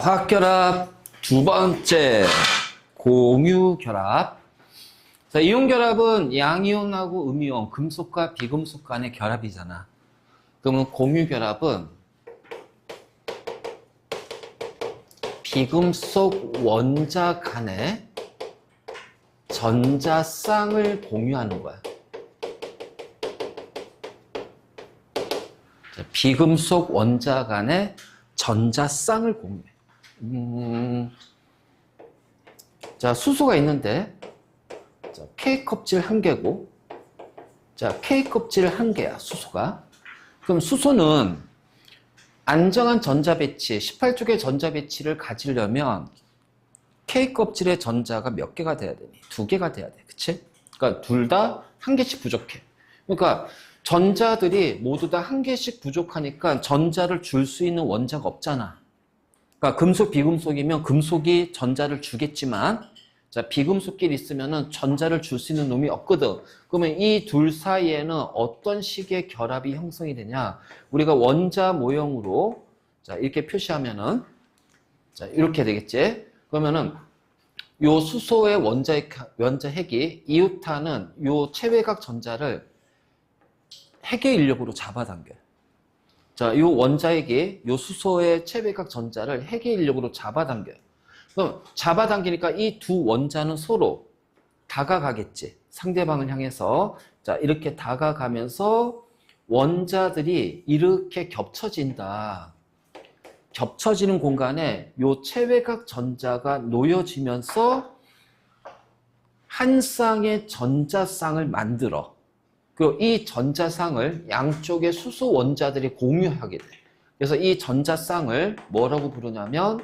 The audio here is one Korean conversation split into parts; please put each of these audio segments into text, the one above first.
화학결합 두 번째, 공유결합. 자, 이온결합은 양이온하고 음이온, 금속과 비금속 간의 결합이잖아. 그러면 공유결합은 비금속 원자 간의 전자쌍을 공유하는 거야. 자, 비금속 원자 간의 전자쌍을 공유해. 자, 수소가 있는데, 자, K 껍질 1개고, 자, K 껍질 1개야, 수소가. 그럼 수소는 안정한 전자 배치, 18쪽의 전자 배치를 가지려면 K 껍질의 전자가 몇 개가 돼야 되니? 2개가 돼야 돼. 그치? 그러니까 둘 다 1개씩 부족해. 그러니까 전자들이 모두 다 1개씩 부족하니까 전자를 줄 수 있는 원자가 없잖아. 그러니까 금속, 비금속이면 금속이 전자를 주겠지만, 자, 비금속끼리 있으면은 전자를 줄 수 있는 놈이 없거든. 그러면 이 둘 사이에는 어떤 식의 결합이 형성이 되냐? 우리가 원자 모형으로, 자, 이렇게 표시하면은, 자, 이렇게 되겠지? 그러면은, 요 수소의 원자핵이 이웃하는 요 체외각 전자를 핵의 인력으로 잡아당겨요. 자, 요 원자핵이 요 수소의 체외각 전자를 핵의 인력으로 잡아당겨요. 그럼 잡아당기니까 이 두 원자는 서로 다가가겠지. 상대방을 향해서. 자, 이렇게 다가가면서 원자들이 이렇게 겹쳐진다. 겹쳐지는 공간에 요 체외각 전자가 놓여지면서 한 쌍의 전자쌍을 만들어. 그리고 이 전자쌍을 양쪽의 수소 원자들이 공유하게 돼. 그래서 이 전자쌍을 뭐라고 부르냐면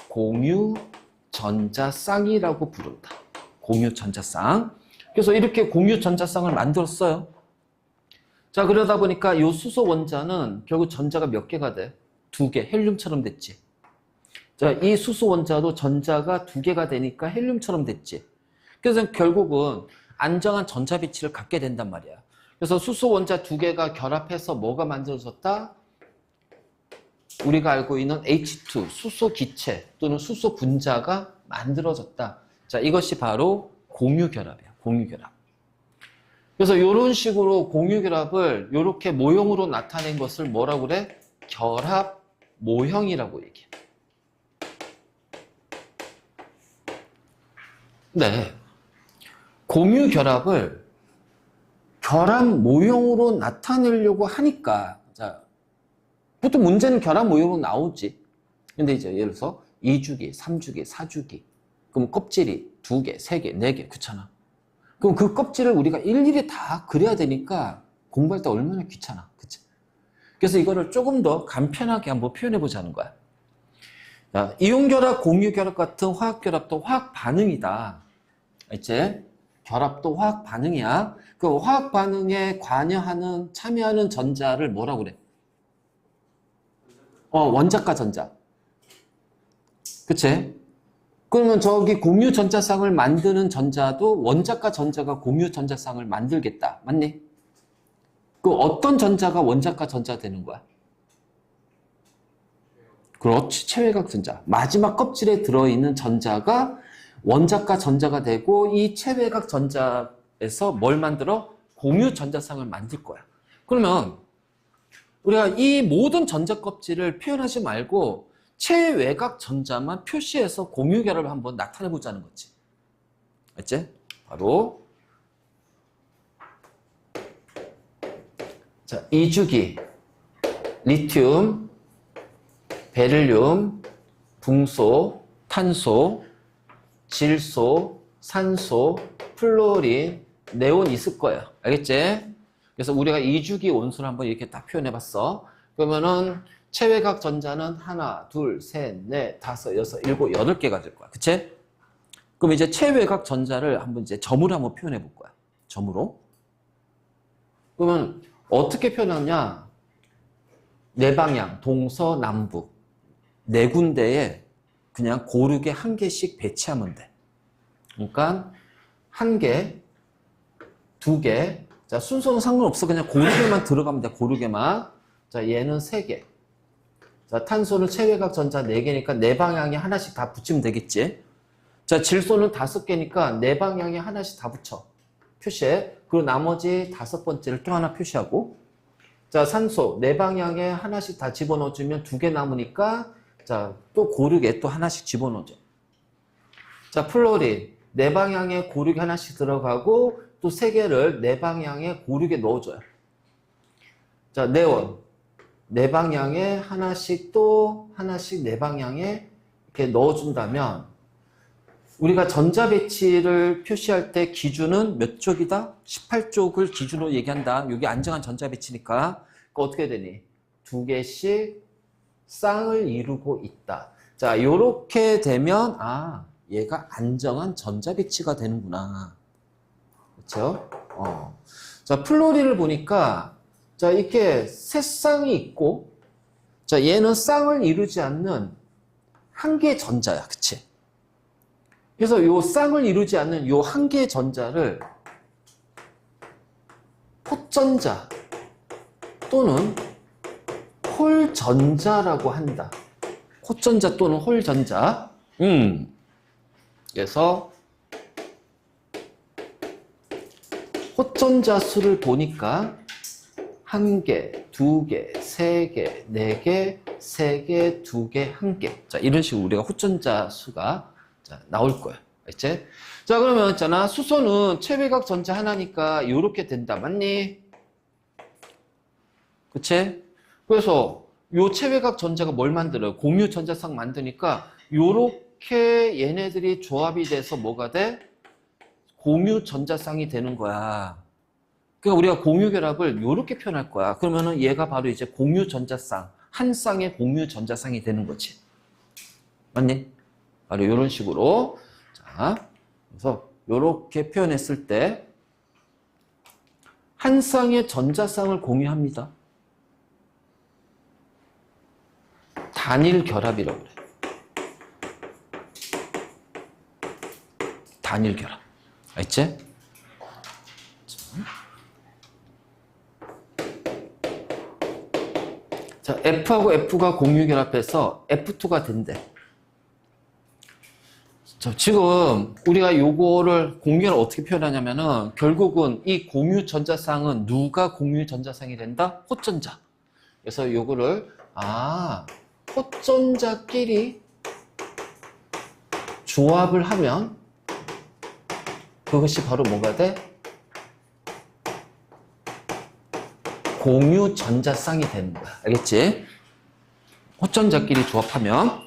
공유 전자쌍이라고 부른다. 공유 전자쌍. 그래서 이렇게 공유 전자쌍을 만들었어요. 자, 그러다 보니까 이 수소 원자는 결국 전자가 몇 개가 돼? 2개, 헬륨처럼 됐지. 자, 이 수소 원자도 전자가 2개가 되니까 헬륨처럼 됐지. 그래서 결국은 안정한 전자 배치를 갖게 된단 말이야. 그래서 수소 원자 2개가 결합해서 뭐가 만들어졌다? 우리가 알고 있는 H2, 수소 기체 또는 수소 분자가 만들어졌다. 자, 이것이 바로 공유결합이야. 공유결합. 그래서 이런 식으로 공유결합을 이렇게 모형으로 나타낸 것을 뭐라고 그래? 결합 모형이라고 얘기해. 네. 공유결합을 결합 모형으로 나타내려고 하니까, 자, 보통 문제는 결합 모형으로 나오지. 근데 이제 예를 들어서 2주기, 3주기, 4주기. 그럼 껍질이 2개, 3개, 4개, 그렇잖아. 그럼 그 껍질을 우리가 일일이 다 그려야 되니까 공부할 때 얼마나 귀찮아. 그치? 그래서 이거를 조금 더 간편하게 한번 표현해 보자는 거야. 자, 이온결합, 공유결합 같은 화학결합도 화학 반응이다. 이제 결합도 화학 반응이야. 그 화학 반응에 참여하는 전자를 뭐라고 그래? 원자과 전자. 그치? 그러면 저기 공유 전자쌍을 만드는 전자도 원자과 전자가 공유 전자쌍을 만들겠다. 맞니? 그 어떤 전자가 원자과 전자 되는 거야? 그렇지. 체외각 전자. 마지막 껍질에 들어있는 전자가 원자과 전자가 되고 이 체외각 전자에서 뭘 만들어? 공유 전자쌍을 만들 거야. 그러면 우리가 이 모든 전자 껍질을 표현하지 말고 체외각 전자만 표시해서 공유결합을 한번 나타내 보자는 거지. 알지? 바로 자, 2주기 리튬, 베릴륨, 붕소, 탄소, 질소, 산소, 플로린, 네온 있을 거예요. 알겠지? 그래서 우리가 2주기 온수를 한번 이렇게 딱 표현해 봤어. 그러면은 체외각 전자는 하나, 둘, 셋, 넷, 다섯, 여섯, 일곱, 8개가 될 거야. 그치? 그럼 이제 체외각 전자를 한번 이제 점으로 한번 표현해 볼 거야. 점으로. 그러면 어떻게 표현하냐? 네 방향, 동서남북. 네 군데에 그냥 고르게 1개씩 배치하면 돼. 그러니까 1개, 2개. 자, 순서는 상관없어. 그냥 고르게만 들어가면 돼. 고르게만. 자, 얘는 3개. 자, 자, 탄소는 체외각 전자 4개니까 네 방향에 하나씩 다 붙이면 되겠지. 자, 질소는 5개니까 네 방향에 하나씩 다 붙여. 표시해. 그리고 나머지 5번째를 또 하나 표시하고. 자, 산소 네 방향에 하나씩 다 집어넣어주면 2개 남으니까 자, 또 고르게 또 하나씩 집어넣어줘. 자, 플로린 네 방향에 고르게 하나씩 들어가고 또 3개를 네 방향에 고르게 넣어줘요. 자, 네온 네 방향에 하나씩 또 하나씩 네 방향에 이렇게 넣어준다면 우리가 전자 배치를 표시할 때 기준은 몇 쪽이다? 18쪽을 기준으로 얘기한다. 여기 안정한 전자 배치니까 어떻게 되니? 2개씩 쌍을 이루고 있다. 자, 요렇게 되면 얘가 안정한 전자 배치가 되는구나. 그렇죠? 자, 플로린을 보니까 자, 이렇게 세 쌍이 있고 자, 얘는 쌍을 이루지 않는 한 개의 전자야. 그치? 그래서 요 쌍을 이루지 않는 요 한 개의 전자를 헛전자 또는 홀전자라고 한다. 헛전자 또는 홀전자. 그래서 헛전자 수를 보니까 1개, 2개, 3개, 4개, 3개, 2개, 1개. 자, 이런 식으로 우리가 헛전자 수가 자, 나올 거야. 알지? 자, 그러면 있잖아. 수소는 체외각 전자 하나니까 이렇게 된다. 맞니? 그치? 그래서 요 체외각 전자가 뭘 만들어요? 공유 전자쌍 만드니까 요렇게 얘네들이 조합이 돼서 뭐가 돼? 공유 전자쌍이 되는 거야. 그러니까 우리가 공유 결합을 요렇게 표현할 거야. 그러면은 얘가 바로 이제 공유 전자쌍, 한 쌍의 공유 전자쌍이 되는 거지. 맞니? 바로 요런 식으로. 자, 그래서 요렇게 표현했을 때 한 쌍의 전자쌍을 공유합니다. 단일 결합이라고 그래. 단일 결합. 알지? 자, F하고 F가 공유 결합해서 F2가 된대. 자, 지금 우리가 요거를 공유를 어떻게 표현하냐면은 결국은 이 공유 전자쌍은 누가 공유 전자쌍이 된다? 헛전자. 그래서 요거를 헛전자끼리 조합을 하면 그것이 바로 뭐가 돼? 공유 전자쌍이 되는 거야. 알겠지? 헛전자끼리 조합하면.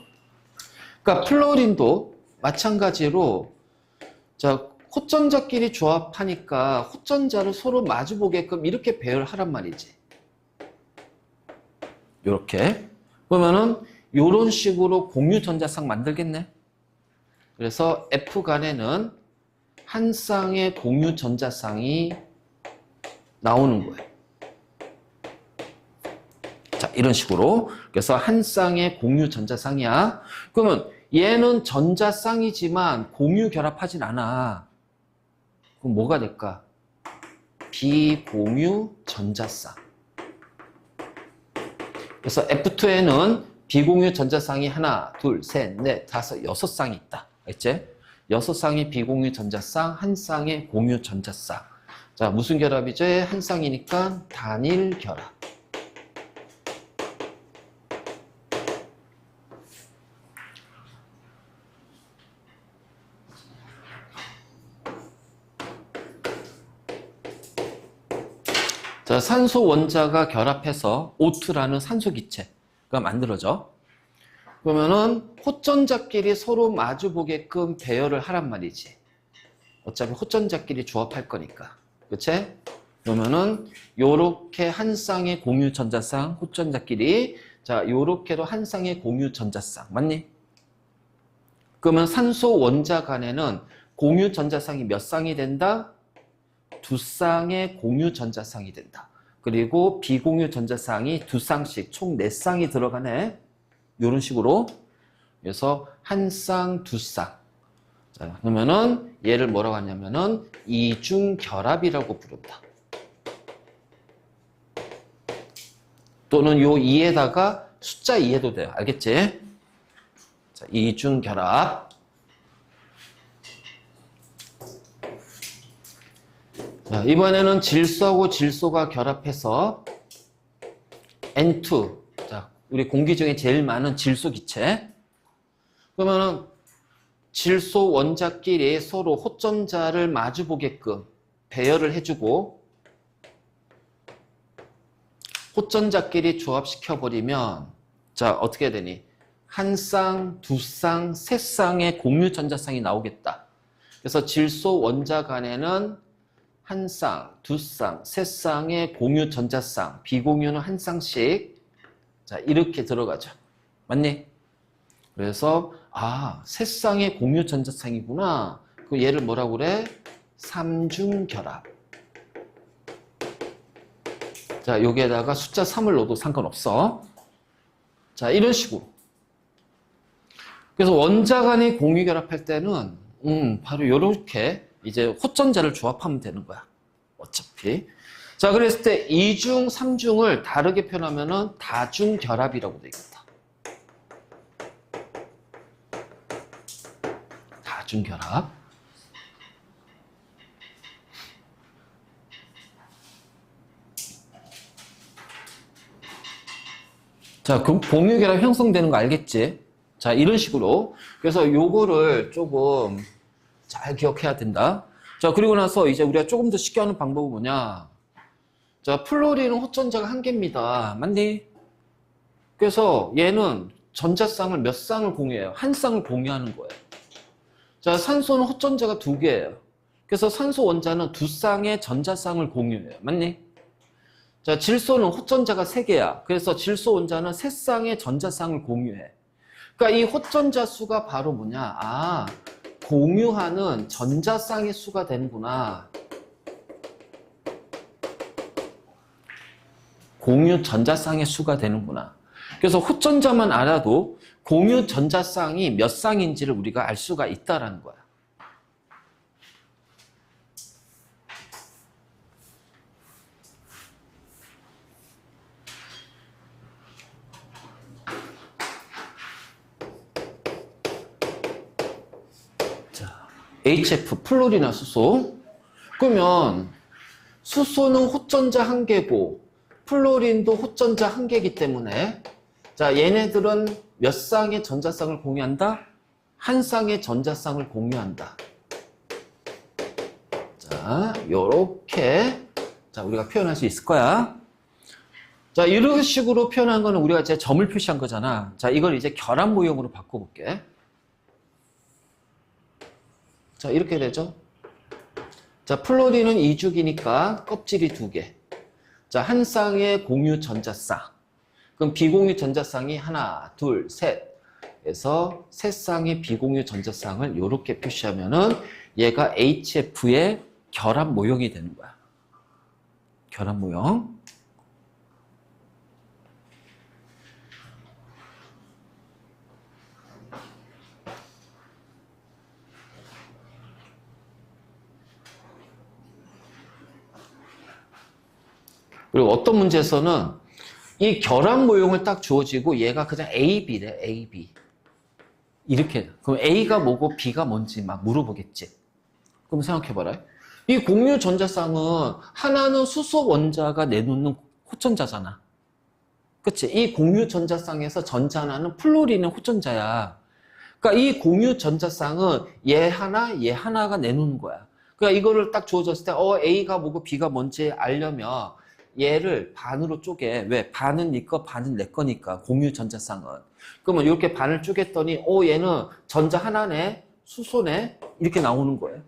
그러니까 플로린도 마찬가지로 자, 헛전자끼리 조합하니까 헛전자를 서로 마주보게끔 이렇게 배열을 하란 말이지. 요렇게. 그러면은 요런 식으로 공유 전자쌍 만들겠네. 그래서 F 간에는 한 쌍의 공유 전자쌍이 나오는 거예요. 자, 이런 식으로. 그래서 한 쌍의 공유 전자쌍이야. 그러면 얘는 전자쌍이지만 공유 결합하진 않아. 그럼 뭐가 될까? 비공유 전자쌍. 그래서 F2에는 비공유 전자쌍이 하나, 둘, 셋, 넷, 다섯, 6쌍이 있다. 알지? 6쌍의 비공유 전자쌍, 한 쌍의 공유 전자쌍. 자, 무슨 결합이죠? 한 쌍이니까 단일 결합. 자, 산소 원자가 결합해서 O2라는 산소 기체가 만들어져. 그러면은 헛전자끼리 서로 마주 보게끔 배열을 하란 말이지. 어차피 헛전자끼리 조합할 거니까. 그치? 그러면은 요렇게 한 쌍의 공유 전자쌍, 헛전자끼리. 자, 요렇게도 한 쌍의 공유 전자쌍. 맞니? 그러면 산소 원자 간에는 공유 전자쌍이 몇 쌍이 된다? 2쌍의 공유 전자쌍이 된다. 그리고 비공유 전자쌍이 2쌍씩 총 4쌍이 들어가네. 이런 식으로. 그래서 한 쌍, 2쌍. 자, 그러면은 얘를 뭐라고 하냐면은 이중 결합이라고 부른다. 또는 요 2에다가 숫자 2해도 돼요. 알겠지? 자, 이중결합. 자, 이번에는 질소하고 질소가 결합해서 N2. 자, 우리 공기 중에 제일 많은 질소 기체. 그러면은 질소 원자끼리 서로 호전자를 마주보게끔 배열을 해주고 호전자끼리 조합시켜버리면 자, 어떻게 되니? 한 쌍, 두 쌍, 세 쌍의 공유 전자쌍이 나오겠다. 그래서 질소 원자 간에는 한 쌍, 두 쌍, 세 쌍의 공유 전자쌍, 비공유는 한 쌍씩. 자, 이렇게 들어가죠. 맞니? 그래서 세 쌍의 공유 전자쌍이구나. 그 얘를 뭐라고 그래? 삼중결합. 자, 여기에다가 숫자 3을 넣어도 상관없어. 자, 이런 식으로. 그래서 원자 간의 공유 결합할 때는 바로 이렇게 이제 호전자를 조합하면 되는 거야. 어차피. 자, 그랬을 때 2중, 3중을 다르게 표현하면은 다중결합이라고 되겠다. 다중결합. 자, 그 공유결합 형성되는 거 알겠지? 자, 이런 식으로. 그래서 요거를 조금 잘 기억해야 된다. 자, 그리고 나서 이제 우리가 조금 더 쉽게 하는 방법은 뭐냐? 자, 플로린은 호전자가 한 개입니다. 맞니? 그래서 얘는 전자쌍을 몇 쌍을 공유해요? 한 쌍을 공유하는 거예요. 자, 산소는 호전자가 두 개예요. 그래서 산소 원자는 두 쌍의 전자쌍을 공유해요. 맞니? 자, 질소는 호전자가 세 개야. 그래서 질소 원자는 세 쌍의 전자쌍을 공유해. 그러니까 이 호전자 수가 바로 뭐냐? 공유하는 전자쌍의 수가 되는구나. 공유 전자쌍의 수가 되는구나. 그래서 호전자만 알아도 공유 전자쌍이 몇 쌍인지를 우리가 알 수가 있다라는 거야. 자, HF 플로리나 수소. 그러면 수소는 호전자 한 개고 플로린도 호전자 한 개이기 때문에 자, 얘네들은 몇 쌍의 전자쌍을 공유한다? 한 쌍의 전자쌍을 공유한다. 자, 요렇게 자, 우리가 표현할 수 있을 거야. 자, 이런 식으로 표현한 거는 우리가 이제 점을 표시한 거잖아. 자, 이걸 이제 결합 모형으로 바꿔볼게. 자, 이렇게 되죠. 자, 플로린은 이죽이니까 껍질이 두 개. 자, 한 쌍의 공유 전자쌍. 그럼 비공유 전자쌍이 하나, 둘, 셋. 해서 세 쌍의 비공유 전자쌍을 이렇게 표시하면은 얘가 HF의 결합 모형이 되는 거야. 결합 모형. 그리고 어떤 문제에서는 이 결합 모형을 딱 주어지고 얘가 그냥 AB래, AB. 이렇게. 그럼 A가 뭐고 B가 뭔지 막 물어보겠지. 그럼 생각해봐라. 이 공유 전자쌍은 하나는 수소 원자가 내놓는 호전자잖아. 그치? 이 공유 전자쌍에서 전자 하나는 플로린의 호전자야. 그러니까 이 공유 전자쌍은 얘 하나가 내놓는 거야. 그러니까 이거를 딱 주어졌을 때, A가 뭐고 B가 뭔지 알려면 얘를 반으로 쪼개. 왜? 반은 네 거, 반은 내 거니까. 공유 전자쌍은. 그러면 이렇게 반을 쪼갰더니, 얘는 전자 하나네, 수소네, 이렇게 나오는 거예요.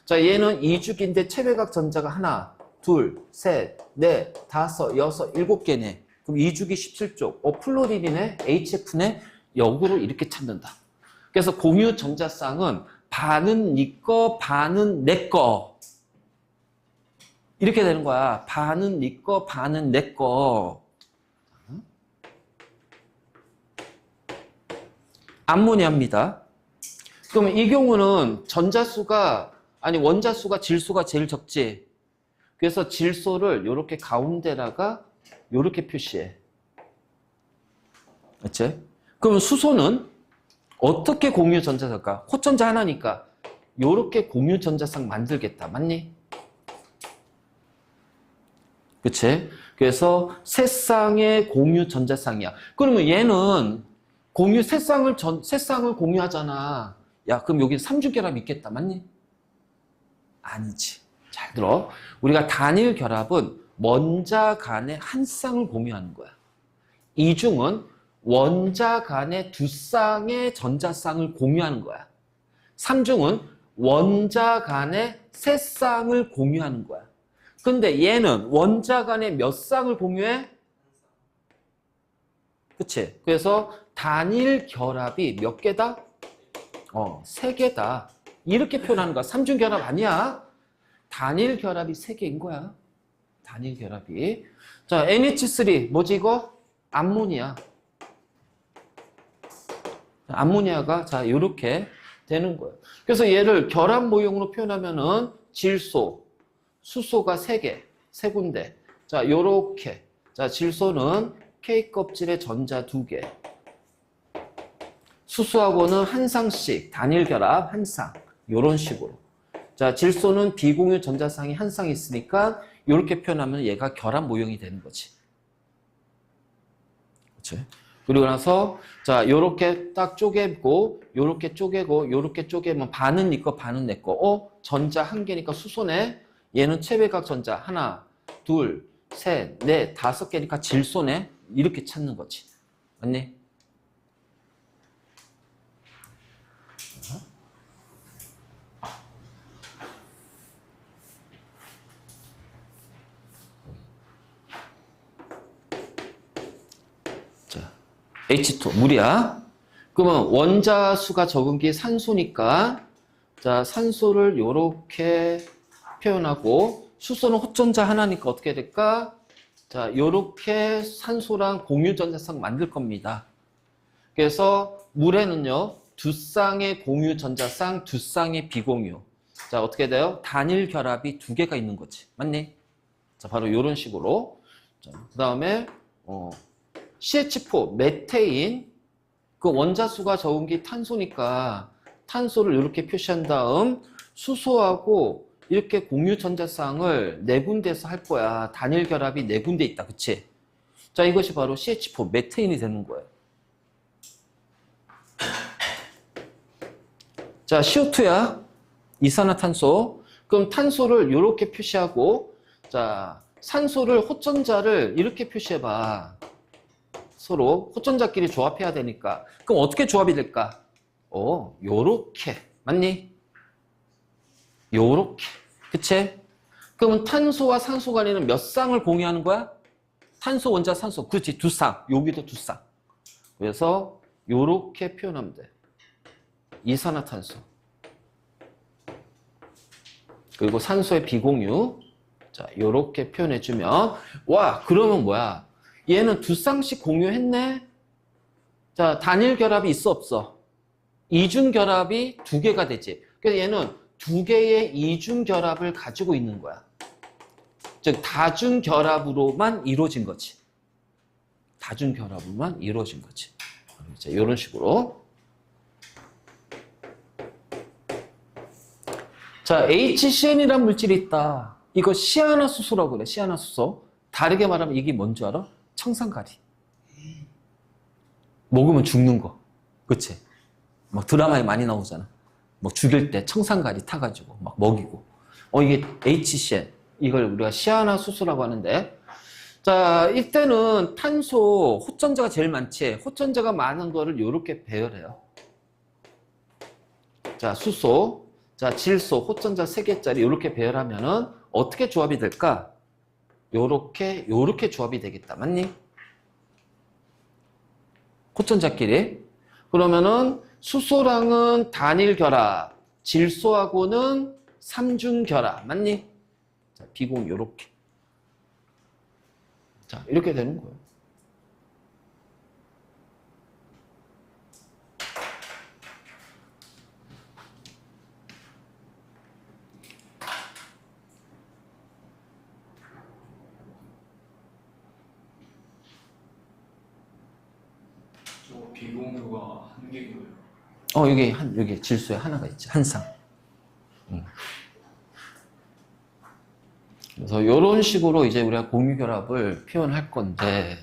자, 얘는 이죽인데 체외각 전자가 하나, 둘, 셋, 넷, 다섯, 여섯, 일곱 개네. 그럼 이죽이 17쪽. 플로린이네, HF네, 역으로 이렇게 찾는다. 그래서 공유 전자쌍은 반은 네 거, 반은 내 거. 이렇게 되는 거야. 반은 네 거, 반은 내 거. 암모니아입니다. 그러면 이 경우는 원자수가 질소가 제일 적지. 그래서 질소를 이렇게 가운데다가 이렇게 표시해. 그치? 그러면 수소는 어떻게 공유 전자쌍일까? 호전자 하나니까 요렇게 공유 전자쌍 만들겠다. 맞니? 그치? 그래서 세 쌍의 공유 전자쌍이야. 그러면 얘는 세 쌍을 공유하잖아. 야, 그럼 여기 삼중결합 있겠다. 맞니? 아니지. 잘 들어. 우리가 단일 결합은 원자 간에 한 쌍을 공유하는 거야. 이중은 원자 간에 두 쌍의 전자쌍을 공유하는 거야. 삼중은 원자 간에 세 쌍을 공유하는 거야. 근데 얘는 원자 간에 몇 쌍을 공유해? 그치? 그래서 단일 결합이 몇 개다? 세 개다. 이렇게 표현하는 거야. 삼중 결합 아니야. 단일 결합이 세 개인 거야. 단일 결합이. 자, NH3 뭐지 이거? 암모니아. 암모니아가 자 이렇게 되는 거예요. 그래서 얘를 결합 모형으로 표현하면은 질소, 수소가 세 군데. 자, 요렇게. 자, 질소는 K 껍질에 전자 2개. 수소하고는 한 쌍씩 단일 결합 한 쌍. 요런 식으로. 자, 질소는 비공유 전자쌍이 한 쌍 있으니까 이렇게 표현하면 얘가 결합 모형이 되는 거지. 그렇지? 그리고 나서 자, 요렇게 딱 쪼개고 요렇게 쪼개고 요렇게 쪼개면 반은 네 거, 반은 내 거. 전자 한 개니까 수소네. 얘는 체외각 전자 하나, 둘, 셋, 넷, 5개니까 질소네. 이렇게 찾는 거지. 맞니? 자, H2 물이야. 그러면 원자 수가 적은 게 산소니까 자, 산소를 요렇게 표현하고 수소는 호전자 하나니까 어떻게 될까? 자, 요렇게 산소랑 공유전자쌍 만들 겁니다. 그래서 물에는요, 두 쌍의 공유전자쌍, 두 쌍의 비공유. 자, 어떻게 돼요? 단일 결합이 두 개가 있는 거지. 맞니? 자, 바로 요런 식으로. 자, 그 다음에, CH4, 메테인. 그 원자수가 적은 게 탄소니까 탄소를 이렇게 표시한 다음 수소하고 이렇게 공유 전자쌍을 네 군데에서 할 거야. 단일 결합이 네 군데 있다. 그치? 자, 이것이 바로 CH4 메테인이 되는 거예요. 자, CO2야. 이산화탄소. 그럼 탄소를 이렇게 표시하고 자, 산소를 호전자를 이렇게 표시해봐. 서로 호전자끼리 조합해야 되니까. 그럼 어떻게 조합이 될까? 요렇게. 맞니? 요렇게. 그치? 그러면 탄소와 산소 간에는 몇 쌍을 공유하는 거야? 탄소, 원자, 산소. 그렇지. 두 쌍. 여기도 두 쌍. 그래서 요렇게 표현하면 돼. 이산화탄소. 그리고 산소의 비공유. 자, 요렇게 표현해주면 와, 그러면 뭐야? 얘는 두 쌍씩 공유했네? 자, 단일 결합이 있어, 없어? 이중 결합이 두 개가 되지. 그래서 얘는 두 개의 이중 결합을 가지고 있는 거야. 즉, 다중 결합으로만 이루어진 거지. 다중 결합으로만 이루어진 거지. 자, 이런 식으로. 자, HCN이라는 물질이 있다. 이거 시아나수소라고 그래, 시아나수소. 다르게 말하면 이게 뭔지 알아? 청산가리. 먹으면 죽는 거. 그치? 막 드라마에 많이 나오잖아. 막 죽일 때 청산가리 타가지고 막 먹이고. 이게 HCN. 이걸 우리가 시아나수소라고 하는데. 자, 이때는 탄소, 호전자가 제일 많지. 호전자가 많은 거를 이렇게 배열해요. 자, 수소. 자, 질소, 호전자 3개짜리 이렇게 배열하면은 어떻게 조합이 될까? 요렇게 조합이 되겠다. 맞니? 호전자끼리. 그러면은 수소랑은 단일 결합, 질소하고는 삼중 결합. 맞니? 자, 비공 요렇게. 자, 이렇게 되는 거예요. 비공유가 한 개고요. 여기 질소에 하나가 있지, 한 쌍. 그래서 이런 식으로 이제 우리가 공유 결합을 표현할 건데,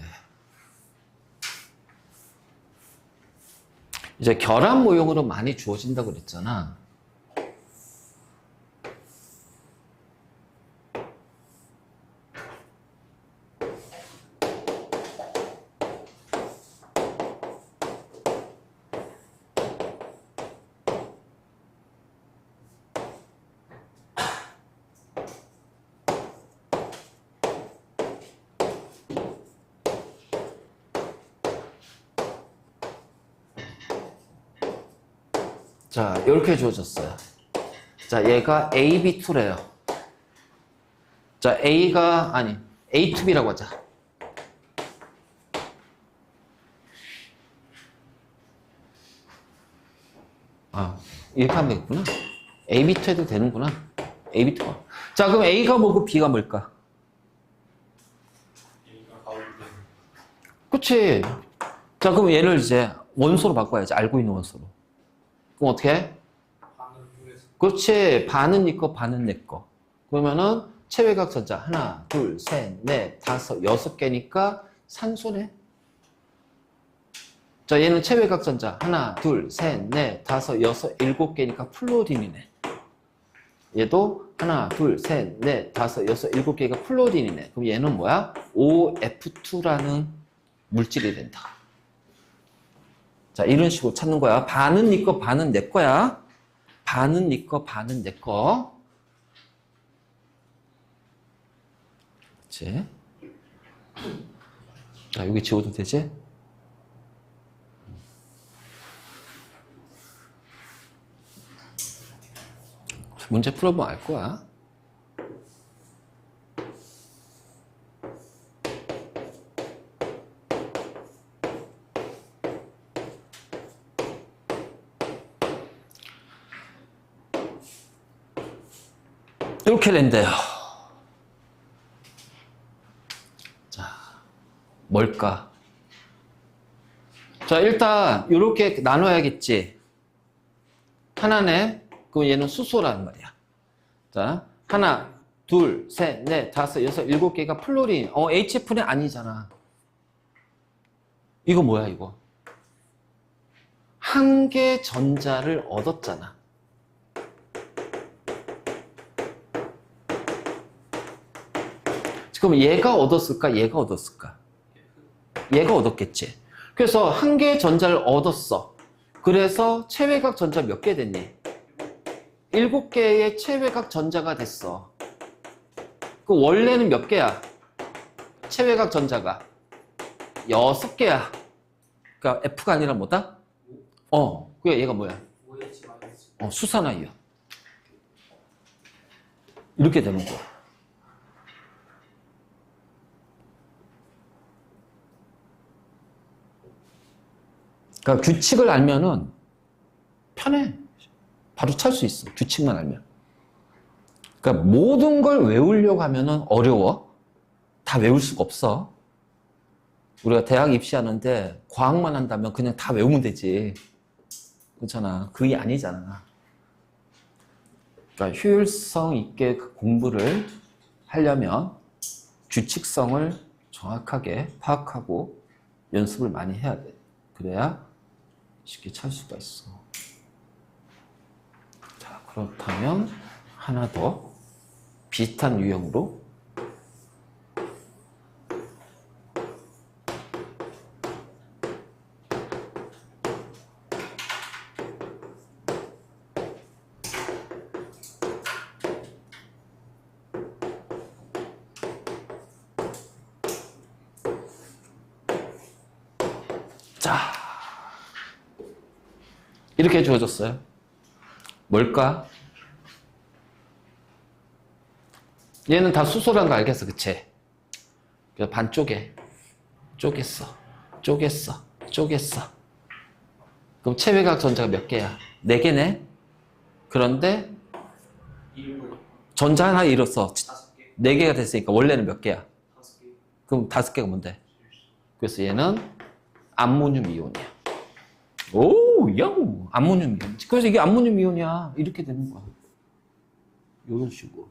이제 결합 모형으로 많이 주어진다고 그랬잖아. 자, 이렇게 주어졌어요. 자, 얘가 AB2래요. 자, A2B라고 하자. 이렇게 하면 되겠구나. AB2 해도 되는구나. AB2가. 자, 그럼 A가 뭐고 B가 뭘까? A가 가운데. 그치. 자, 그럼 얘를 이제 원소로 바꿔야지. 알고 있는 원소로. 그럼 어떻게 해? 반을 쪼개서. 그렇지. 반은 네 거, 반은 내 거. 그러면은 체외각 전자 하나, 둘, 셋, 넷, 다섯, 여섯 개니까 산소네. 자, 얘는 체외각 전자 하나, 둘, 셋, 넷, 다섯, 여섯, 일곱 개니까 플로딘이네. 얘도 하나, 둘, 셋, 넷, 다섯, 여섯, 일곱 개가 플로딘이네. 그럼 얘는 뭐야? OF2라는 물질이 된다. 자, 이런 식으로 찾는 거야. 반은 네 거, 반은 내 거야. 반은 네 거, 반은 내 거. 그렇지? 자, 여기 지워도 되지? 문제 풀어보면 알 거야. 이렇게 된대요. 자, 뭘까? 자, 일단 이렇게 나눠야겠지. 하나네. 그럼 얘는 수소라는 말이야. 자, 하나, 둘, 셋, 넷, 다섯, 여섯, 일곱 개가 플로린. HF는 아니잖아. 이거 뭐야, 이거? 한 개 전자를 얻었잖아. 그럼 얘가 얻었을까? 얘가 얻었을까? 얘가 얻었겠지. 그래서 한 개의 전자를 얻었어. 그래서 체외각 전자 몇 개 됐니? 7개의 체외각 전자가 됐어. 그 원래는 몇 개야? 체외각 전자가 6개야. 그러니까 F가 아니라 뭐다? 그게 얘가 뭐야? 수산화이야. 이렇게 되는 거야. 그러니까 규칙을 알면은 편해. 바로 찰 수 있어. 규칙만 알면. 그러니까 모든 걸 외우려고 하면은 어려워. 다 외울 수가 없어. 우리가 대학 입시하는데 과학만 한다면 그냥 다 외우면 되지. 그렇잖아. 그게 아니잖아. 그러니까 효율성 있게 그 공부를 하려면 규칙성을 정확하게 파악하고 연습을 많이 해야 돼. 그래야 쉽게 찰 수가 있어. 자, 그렇다면 하나 더 비슷한 유형으로 자, 이렇게 주어졌어요. 뭘까? 얘는 다 수소라는 거 알겠어, 그치? 그래서 반 쪼갰어. 그럼 체외각 전자가 몇 개야? 4개네? 그런데 전자 하나 잃었어. 4개가 됐으니까 원래는 몇 개야? 그럼 5개가 뭔데? 그래서 얘는 암모늄 이온이야. 오, 야, 암모늄 이온. 그래서 이게 암모늄 이온이야. 이렇게 되는 거야. 이런 식으로.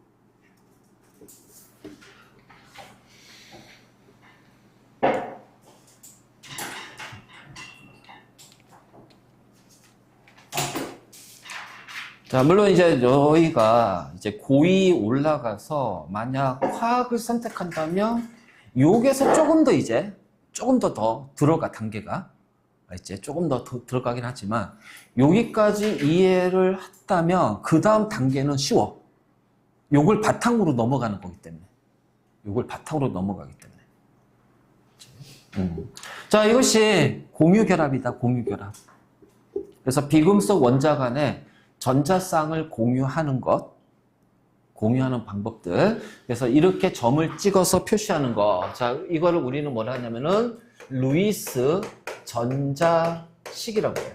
자, 물론 이제 저희가 이제 고2 올라가서 만약 화학을 선택한다면 요게서 조금 더 들어가, 단계가. 이제 조금 더 들어가긴 하지만 여기까지 이해를 했다면 그 다음 단계는 쉬워. 요걸 바탕으로 넘어가는 거기 때문에. 요걸 바탕으로 넘어가기 때문에. 자, 이것이 공유결합이다, 공유결합. 그래서 비금속 원자 간에 전자쌍을 공유하는 것, 공유하는 방법들. 그래서 이렇게 점을 찍어서 표시하는 거. 자, 이거를 우리는 뭐라 하냐면은 루이스 전자식이라고 해요.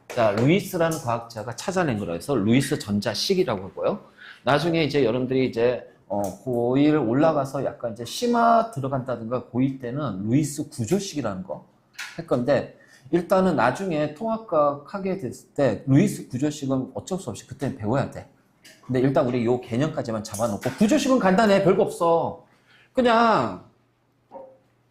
자, 루이스라는 과학자가 찾아낸 거라 해서 루이스 전자식이라고 하고요. 나중에 이제 여러분들이 이제 고2를 올라가서 약간 이제 심화 들어간다든가 고2 때는 루이스 구조식이라는 거 할 건데, 일단은 나중에 통합과학 하게 됐을 때 루이스 구조식은 어쩔 수 없이 그때는 배워야 돼. 근데 일단 우리 요 개념까지만 잡아놓고, 구조식은 간단해. 별거 없어. 그냥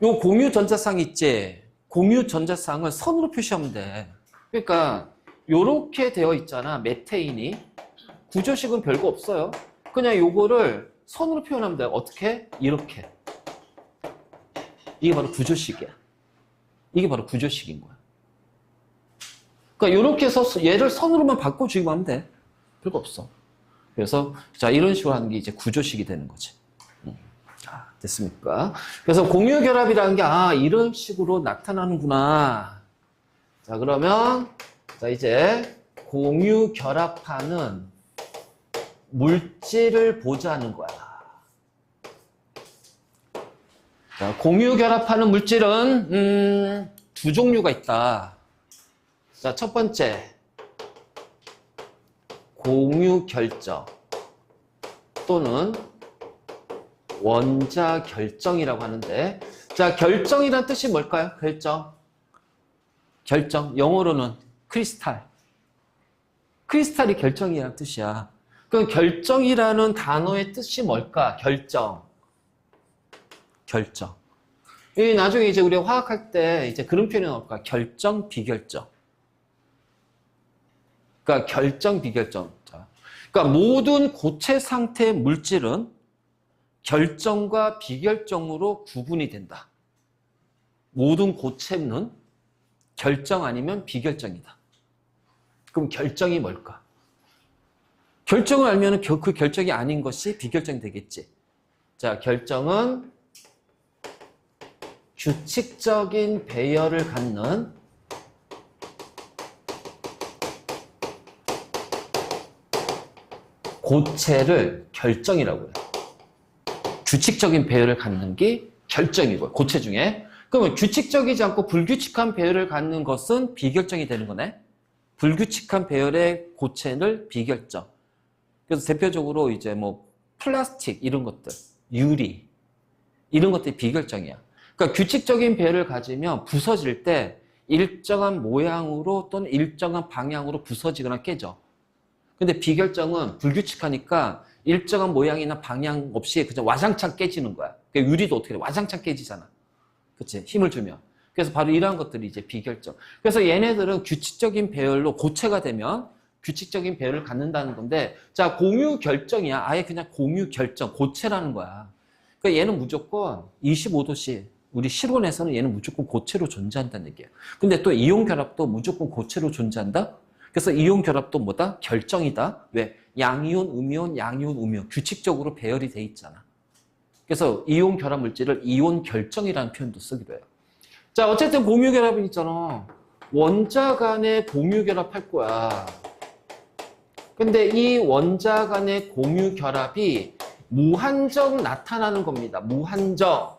요 공유 전자쌍 있지? 공유 전자쌍을 선으로 표시하면 돼. 그러니까 요렇게 되어 있잖아, 메테인이. 구조식은 별거 없어요. 그냥 요거를 선으로 표현하면 돼. 어떻게? 이렇게. 이게 바로 구조식이야. 이게 바로 구조식인 거야. 그러니까 이렇게 해서 얘를 선으로만 바꿔주기만 하면 돼. 별거 없어. 그래서 자, 이런 식으로 하는 게 이제 구조식이 되는 거지. 자, 됐습니까? 그래서 공유결합이라는 게 이런 식으로 나타나는구나. 자, 그러면 자, 이제 공유결합하는 물질을 보자는 거야. 자, 공유결합하는 물질은 두 종류가 있다. 자, 첫 번째, 공유결정 또는 원자결정이라고 하는데, 자, 결정이란 뜻이 뭘까요? 결정. 영어로는 크리스탈. 크리스탈이 결정이라는 뜻이야. 그럼 결정이라는 단어의 뜻이 뭘까? 결정. 이 나중에 이제 우리가 화학할 때 이제 그런 표현이 나올까? 결정, 비결정. 그러니까 결정, 비결정. 그러니까 모든 고체 상태의 물질은 결정과 비결정으로 구분이 된다. 모든 고체는 결정 아니면 비결정이다. 그럼 결정이 뭘까? 결정을 알면 그 결정이 아닌 것이 비결정이 되겠지. 자, 결정은 규칙적인 배열을 갖는 고체를 결정이라고 해요. 규칙적인 배열을 갖는 게 결정이고요. 고체 중에. 그러면 규칙적이지 않고 불규칙한 배열을 갖는 것은 비결정이 되는 거네. 불규칙한 배열의 고체를 비결정. 그래서 대표적으로 이제 뭐 플라스틱 이런 것들, 유리 이런 것들이 비결정이야. 그러니까 규칙적인 배열을 가지면 부서질 때 일정한 모양으로 또는 일정한 방향으로 부서지거나 깨져. 근데 비결정은 불규칙하니까 일정한 모양이나 방향 없이 그냥 와장창 깨지는 거야. 그러니까 유리도 어떻게 돼? 와장창 깨지잖아. 그치? 힘을 주면. 그래서 바로 이러한 것들이 이제 비결정. 그래서 얘네들은 규칙적인 배열로 고체가 되면 규칙적인 배열을 갖는다는 건데, 자, 공유 결정이야. 아예 그냥 공유 결정, 고체라는 거야. 그러니까 얘는 무조건 25도씨, 우리 실온에서는 얘는 무조건 고체로 존재한다는 얘기예요. 근데 또 이온 결합도 무조건 고체로 존재한다? 그래서 이온 결합도 뭐다? 결정이다. 왜? 양이온, 음이온, 양이온, 음이온. 규칙적으로 배열이 돼 있잖아. 그래서 이온 결합 물질을 이온 결정이라는 표현도 쓰기도 해요. 자, 어쨌든 공유 결합이 있잖아. 원자 간에 공유 결합할 거야. 근데 이 원자 간의 공유 결합이 무한정 나타나는 겁니다. 무한정.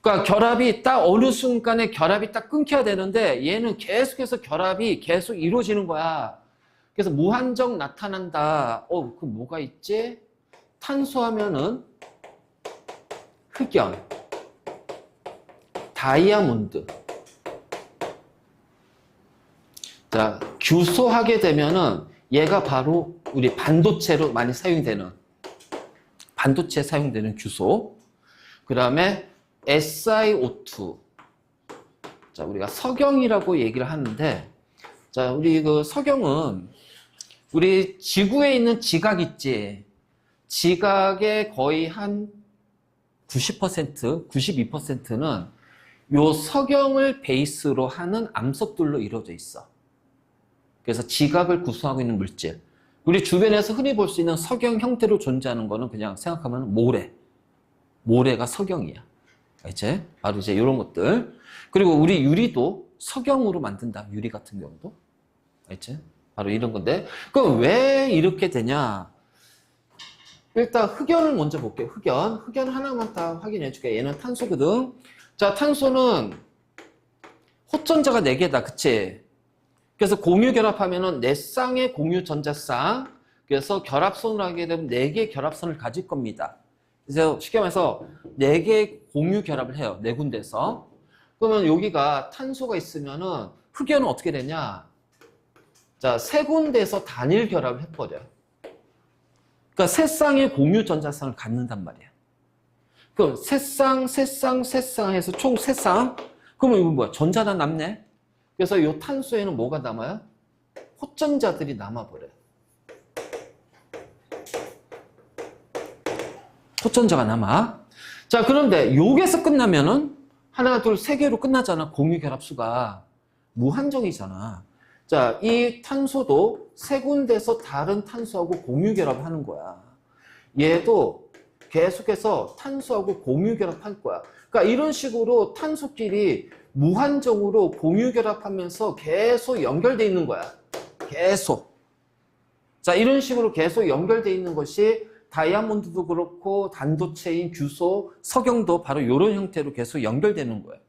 그러니까 결합이 딱 어느 순간에 결합이 딱 끊겨야 되는데 얘는 계속해서 결합이 계속 이루어지는 거야. 그래서 무한정 나타난다. 그럼 뭐가 있지? 탄소하면은 흑연, 다이아몬드, 자, 규소하게 되면은 얘가 바로 우리 반도체로 많이 사용되는 반도체에 사용되는 규소. 그 다음에 SiO2. 자, 우리가 석영이라고 얘기를 하는데, 자, 우리 그 석영은 우리 지구에 있는 지각 있지? 지각의 거의 한 90%, 92%는 요 석영을 베이스로 하는 암석들로 이루어져 있어. 그래서 지각을 구성하고 있는 물질. 우리 주변에서 흔히 볼 수 있는 석영 형태로 존재하는 거는 그냥 생각하면 모래. 모래가 석영이야. 이제 바로 이제 이런 것들. 그리고 우리 유리도 석영으로 만든다. 유리 같은 경우도. 이제 바로 이런 건데. 그럼 왜 이렇게 되냐? 일단 흑연을 먼저 볼게요. 흑연 하나만 다 확인해 줄게. 얘는 탄소거든. 자, 탄소는 호전자가 4개다. 그치? 그래서 공유 결합하면은 4쌍의 공유 전자쌍. 그래서 결합선을 하게 되면 4개의 결합선을 가질 겁니다. 그래서 쉽게 말해서 4개의 공유 결합을 해요. 4군데서. 그러면 여기가 탄소가 있으면은 흑연은 어떻게 되냐? 자, 3군데에서 단일 결합을 해버려요. 그러니까 3쌍의 공유 전자쌍을 갖는단 말이야. 그럼 3쌍 해서 총 3쌍. 그러면 이건 뭐야? 전자가 남네? 그래서 이 탄소에는 뭐가 남아요? 호전자들이 남아버려요. 호전자가 남아. 자, 그런데 여기에서 끝나면은 하나, 둘, 3개로 끝나잖아. 공유 결합수가. 무한정이잖아. 자, 이 탄소도 3군데서 다른 탄소하고 공유 결합하는 거야. 얘도 계속해서 탄소하고 공유 결합할 거야. 그러니까 이런 식으로 탄소끼리 무한정으로 공유 결합하면서 계속 연결돼 있는 거야. 계속. 자, 이런 식으로 계속 연결돼 있는 것이 다이아몬드도 그렇고 단도체인 규소, 석영도 바로 이런 형태로 계속 연결되는 거예요.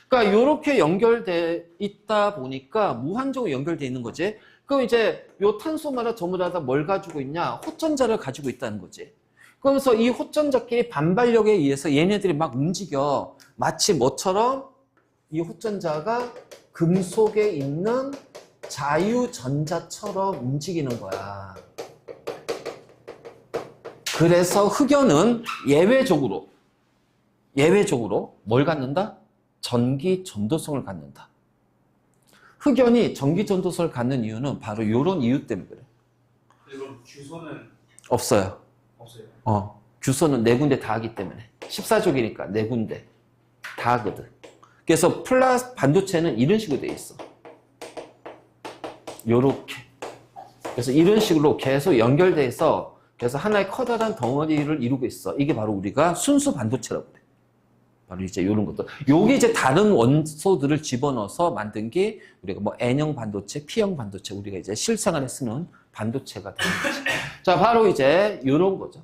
그러니까 이렇게 연결돼 있다 보니까 무한정으로 연결돼 있는 거지. 그럼 이제 이 탄소마다 전부 다 뭘 가지고 있냐? 호전자를 가지고 있다는 거지. 그러면서 이 호전자끼리 반발력에 의해서 얘네들이 막 움직여. 마치 뭐처럼? 이 호전자가 금속에 있는 자유전자처럼 움직이는 거야. 그래서 흑연은 예외적으로 뭘 갖는다? 전기 전도성을 갖는다. 흑연이 전기 전도성을 갖는 이유는 바로 이런 이유 때문에 그래. 그럼 규소는 없어요. 없어요. 규소는 4군데 다 하기 때문에. 14족이니까 4군데 다 하거든. 그래서 반도체는 이런 식으로 돼 있어. 요렇게. 그래서 이런 식으로 계속 연결돼서 그래서 하나의 커다란 덩어리를 이루고 있어. 이게 바로 우리가 순수 반도체라고 그래. 바로 이제 이런 것들. 요게 이제 다른 원소들을 집어넣어서 만든 게 우리가 뭐 N형 반도체, P형 반도체, 우리가 이제 실생활에 쓰는 반도체가 되는 거지. 자, 바로 이제 이런 거죠.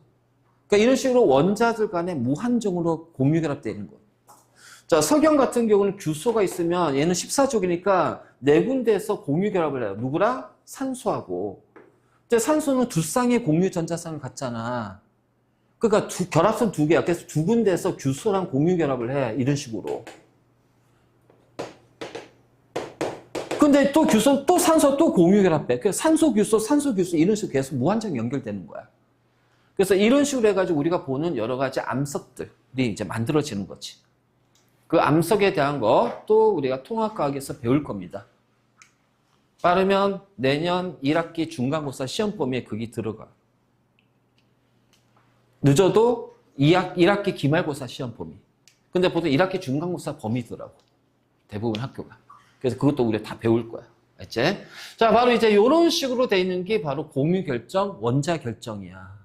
그러니까 이런 식으로 원자들 간에 무한정으로 공유 결합되어 있는 거예요. 자, 석영 같은 경우는 규소가 있으면 얘는 14족이니까 4군데에서 공유 결합을 해요. 누구랑? 산소하고. 근데 산소는 2쌍의 공유 전자쌍을 갖잖아. 그러니까 결합선 2개야. 그래서 2군데에서 규소랑 공유 결합을 해. 이런 식으로. 근데 또 규소, 또 산소, 또 공유 결합해. 그래서 산소, 규소 이런 식으로 계속 무한정 연결되는 거야. 그래서 이런 식으로 해가지고 우리가 보는 여러 가지 암석들이 이제 만들어지는 거지. 그 암석에 대한 거 또 우리가 통합과학에서 배울 겁니다. 빠르면 내년 1학기 중간고사 시험 범위에 그게 들어가. 늦어도 1학기 기말고사 시험 범위. 근데 보통 1학기 중간고사 범위더라고. 대부분 학교가. 그래서 그것도 우리가 다 배울 거야. 알지? 자, 바로 이제 이런 식으로 돼 있는 게 바로 공유 결정, 원자 결정이야.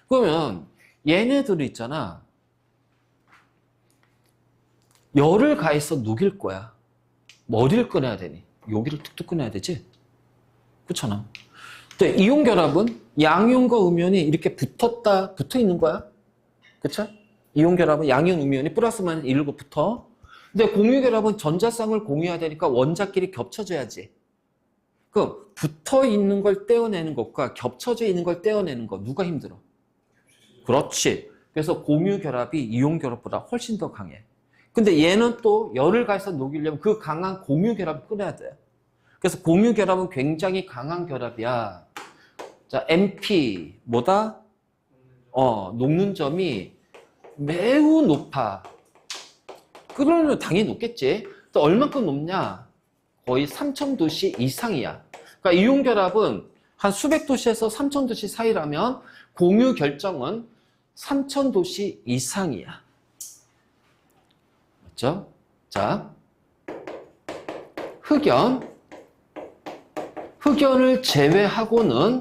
그러면 얘네들 있잖아. 열을 가해서 녹일 거야. 머리를 꺼내야 되니? 여기를 툭툭 꺼내야 되지? 그렇잖아. 근데 이온 결합은 양이온과 음이온이 이렇게 붙어 있는 거야. 그쵸? 이온 결합은 양이온, 음이온이 플러스 마이너스 1로 붙어. 근데 공유 결합은 전자쌍을 공유해야 되니까 원자끼리 겹쳐져야지. 그럼 붙어 있는 걸 떼어내는 것과 겹쳐져 있는 걸 떼어내는 거 누가 힘들어? 그렇지. 그래서 공유 결합이 이온 결합보다 훨씬 더 강해. 근데 얘는 또 열을 가해서 녹이려면 그 강한 공유 결합을 끊어야 돼. 그래서 공유 결합은 굉장히 강한 결합이야. 자, MP 뭐다? 녹는 점이 매우 높아. 그러면 당연히 높겠지. 또 얼마큼 높냐? 거의 3000도씨 이상이야. 그러니까 이온 결합은 한 수백 도씨에서 3000도씨 사이라면 공유 결정은 3000도씨 이상이야. 맞죠? 자, 흑연을 제외하고는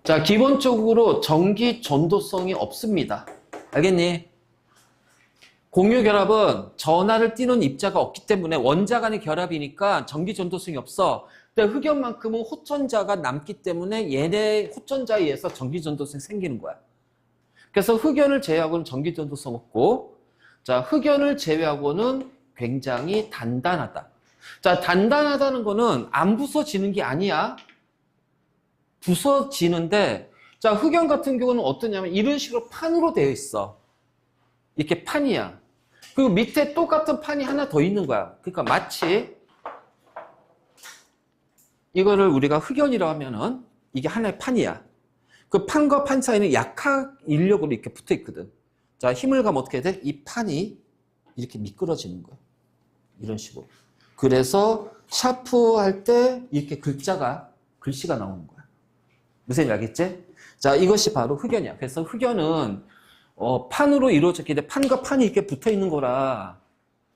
자, 기본적으로 전기 전도성이 없습니다. 알겠니? 공유 결합은 전하를 띠는 입자가 없기 때문에 원자 간의 결합이니까 전기 전도성이 없어. 근데 흑연만큼은 호전자가 남기 때문에 얘네 호전자에 의해서 전기 전도성이 생기는 거야. 그래서 흑연을 제외하고는 전기 전도성 없고, 자, 흑연을 제외하고는 굉장히 단단하다. 자, 단단하다는 거는 안 부서지는 게 아니야. 부서지는데, 자, 흑연 같은 경우는 어떠냐면 이런 식으로 판으로 되어 있어. 이렇게 판이야. 그리고 밑에 똑같은 판이 하나 더 있는 거야. 그러니까 마치 이거를 우리가 흑연이라고 하면은 이게 하나의 판이야. 그 판과 판 사이는 약학 인력으로 이렇게 붙어 있거든. 자, 힘을 가면 어떻게 돼? 이 판이 이렇게 미끄러지는 거야. 이런 식으로. 그래서 샤프 할 때 이렇게 글씨가 나오는 거야. 무슨 얘기 알겠지? 자, 이것이 바로 흑연이야. 그래서 흑연은 판으로 이루어졌기 때문에 판과 판이 이렇게 붙어 있는 거라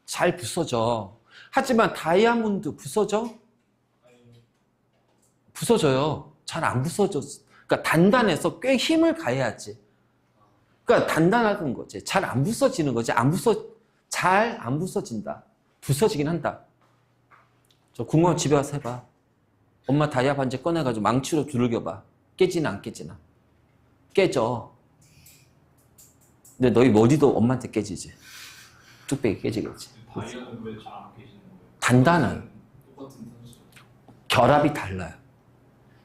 잘 부서져. 하지만 다이아몬드 부서져? 부서져요. 잘 안 부서져. 그러니까 단단해서 꽤 힘을 가해야지. 그러니까 단단하다는 거지. 잘 안 부서지는 거지. 잘 안 부서진다. 부서지긴 한다. 저 궁금하면 집에 가서 해봐. 엄마 다이아 반지 꺼내가지고 망치로 두들겨봐. 깨지나 안 깨지나. 깨져. 근데 너희 머리도 엄마한테 깨지지. 뚝배기 깨지겠지. 다이아는 왜 잘 안 깨지는 거예요? 단단한. 똑같은 탄소. 결합이 달라요.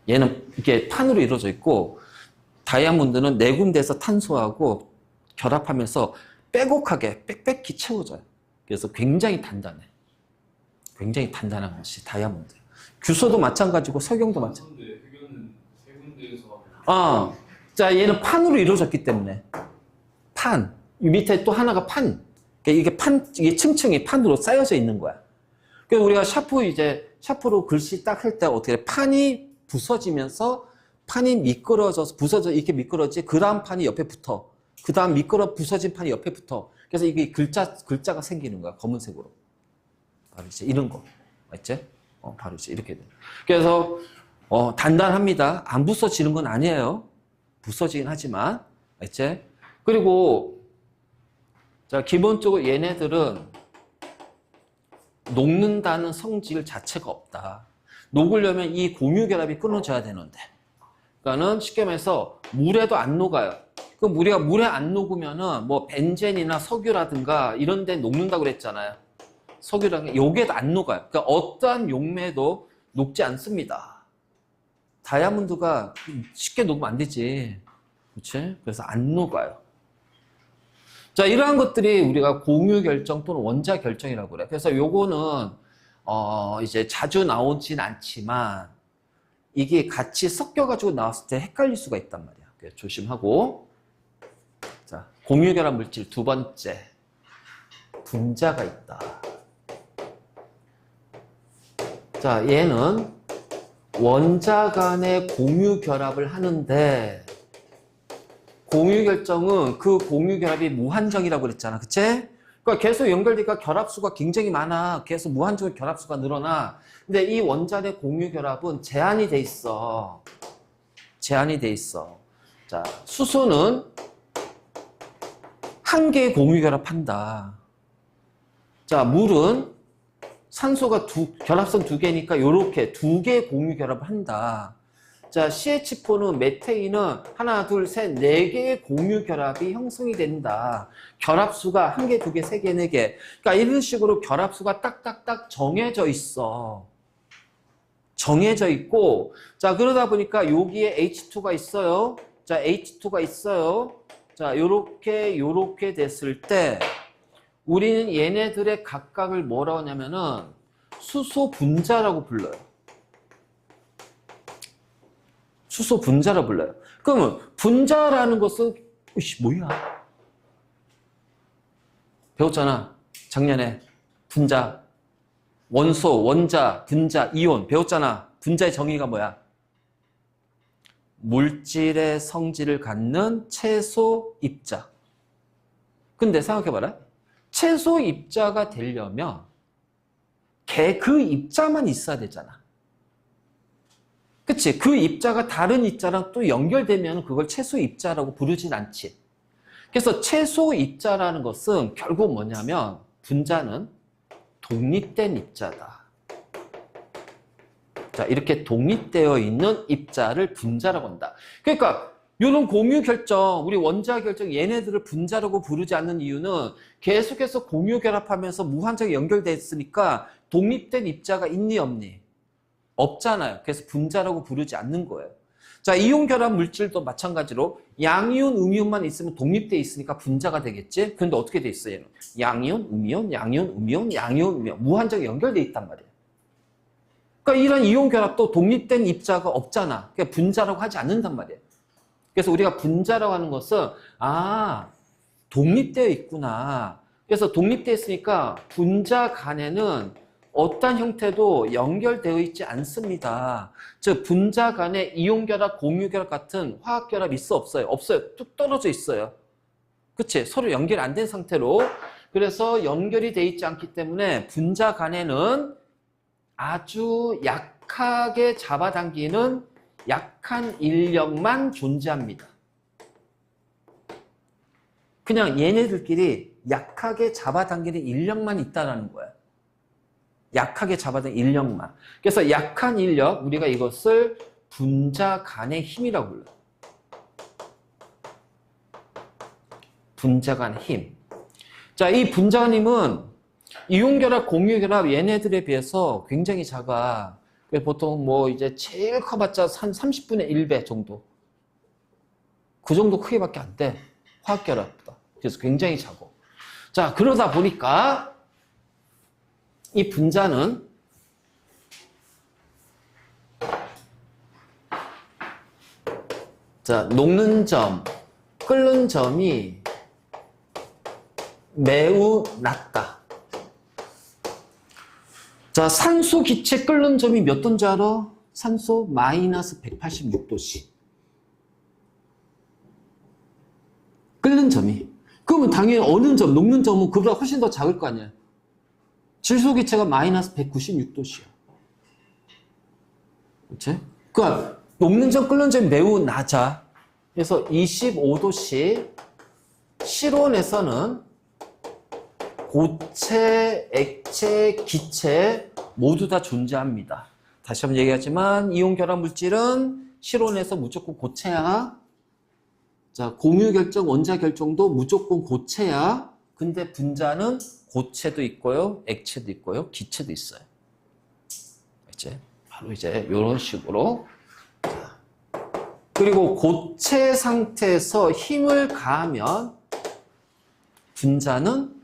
얘는 이렇게 판으로 이루어져 있고 다이아몬드는 네 군데에서 탄소하고 결합하면서 빼곡하게 빽빽히 채워져요. 그래서 굉장히 단단해. 굉장히 단단한 것이 다이아몬드. 규소도 마찬가지고 석영도 마찬가지고. 근데 흑연은 세 군데에서 자, 얘는 판으로 이루어졌기 때문에 판. 이 밑에 또 하나가 판. 그러니까 이게 층층이 판으로 쌓여져 있는 거야. 그래서 우리가 샤프로 글씨 딱 할 때 어떻게 돼? 판이 부서지면서 판이 미끄러져서 이렇게 미끄러지. 그 다음 판이 옆에 붙어. 그 다음 부서진 판이 옆에 붙어. 그래서 이게 글자가 생기는 거야. 검은색으로. 바로 이제 이런 거. 맞지? 바로 이제 이렇게 돼. 그래서, 단단합니다. 안 부서지는 건 아니에요. 부서지긴 하지만. 맞지? 그리고, 자, 기본적으로 얘네들은 녹는다는 성질 자체가 없다. 녹으려면 이 공유 결합이 끊어져야 되는데. 그러니까는 쉽게 말해서 물에도 안 녹아요. 그럼 우리가 물에 안 녹으면은 뭐 벤젠이나 석유라든가 이런 데 녹는다고 그랬잖아요. 석유라든가 요게도 안 녹아요. 그러니까 어떠한 용매도 녹지 않습니다. 다이아몬드가 쉽게 녹으면 안 되지. 그렇지? 그래서 안 녹아요. 자, 이러한 것들이 우리가 공유 결정 또는 원자 결정이라고 그래요. 그래서 요거는 이제 자주 나오진 않지만 이게 같이 섞여가지고 나왔을 때 헷갈릴 수가 있단 말이야. 그래서 조심하고. 자, 공유 결합 물질 두 번째. 분자가 있다. 자, 얘는 원자 간의 공유 결합을 하는데 공유 결정은 그 공유 결합이 무한정이라고 그랬잖아. 그치? 그러니까 계속 연결되니까 결합수가 굉장히 많아. 계속 무한정으로 결합수가 늘어나. 근데 이 원자 내 공유 결합은 제한이 돼 있어. 제한이 돼 있어. 자, 수소는 한 개의 공유 결합한다. 자, 물은 산소가 결합선 두 개니까 요렇게 두 개의 공유 결합을 한다. 자, CH4는 메테인은 하나, 둘, 셋, 네 개의 공유 결합이 형성이 된다. 결합수가 한 개, 두 개, 세 개, 네 개. 그러니까 이런 식으로 결합수가 딱딱딱 정해져 있어. 정해져 있고, 자, 그러다 보니까 여기에 H2가 있어요. 자, H2가 있어요. 자, 요렇게 됐을 때, 우리는 얘네들의 각각을 뭐라고 하냐면은, 수소 분자라고 불러요. 수소 분자라고 불러요. 그러면 분자라는 것은 뭐야? 배웠잖아. 작년에 분자, 원소, 원자, 분자, 이온 배웠잖아. 분자의 정의가 뭐야? 물질의 성질을 갖는 채소 입자. 근데 생각해봐라. 채소 입자가 되려면 그 입자만 있어야 되잖아. 그치? 그 입자가 다른 입자랑 또 연결되면 그걸 채소 입자라고 부르진 않지. 그래서 채소 입자라는 것은 결국 뭐냐면 분자는 독립된 입자다. 자, 이렇게 독립되어 있는 입자를 분자라고 한다. 그러니까 이런 공유 결정, 우리 원자 결정 얘네들을 분자라고 부르지 않는 이유는 계속해서 공유 결합하면서 무한정에 연결돼 있으니까 독립된 입자가 있니 없니? 없잖아요. 그래서 분자라고 부르지 않는 거예요. 자, 이온 결합 물질도 마찬가지로 양이온, 음이온만 있으면 독립돼 있으니까 분자가 되겠지? 그런데 어떻게 돼 있어요? 얘는? 양이온, 음이온, 양이온, 음이온, 양이온, 음이온 무한정에 연결돼 있단 말이에요. 그러니까 이런 이온 결합도 독립된 입자가 없잖아. 그러니까 분자라고 하지 않는단 말이에요. 그래서 우리가 분자라고 하는 것은 독립되어 있구나. 그래서 독립되어 있으니까 분자 간에는 어떤 형태도 연결되어 있지 않습니다. 즉 분자 간에 이온 결합, 공유 결합 같은 화학 결합 있어 없어요? 없어요. 뚝 떨어져 있어요. 그치? 서로 연결 안 된 상태로. 그래서 연결이 돼 있지 않기 때문에 분자 간에는 아주 약하게 잡아당기는 약한 인력만 존재합니다. 그냥 얘네들끼리 약하게 잡아당기는 인력만 있다는 거예요. 약하게 잡아당기는 인력만. 그래서 약한 인력, 우리가 이것을 분자 간의 힘이라고 불러요. 분자 간의 힘. 자, 이 분자 간 힘은 이온결합, 공유결합 얘네들에 비해서 굉장히 작아. 보통 뭐 이제 제일 커봤자 한 30분의 1배 정도. 그 정도 크기밖에 안 돼. 화학결합보다. 그래서 굉장히 작고. 자, 그러다 보니까 이 분자는 자, 녹는 점, 끓는 점이 매우 낮다. 자, 산소 기체 끓는 점이 몇 도인지 알아? 산소 마이너스 186도씨. 끓는 점이. 그러면 당연히 어느 점, 녹는 점은 그보다 훨씬 더 작을 거 아니야. 질소 기체가 마이너스 196도씨야. 그치? 그러니까 녹는 점, 끓는 점이 매우 낮아. 그래서 25도씨 실온에서는 고체, 액체, 기체 모두 다 존재합니다. 다시 한번 얘기하지만 이온 결합 물질은 실온에서 무조건 고체야. 자, 공유 결정, 원자 결정도 무조건 고체야. 근데 분자는 고체도 있고요, 액체도 있고요, 기체도 있어요. 이제 바로 이제 이런 식으로. 그리고 고체 상태에서 힘을 가하면 분자는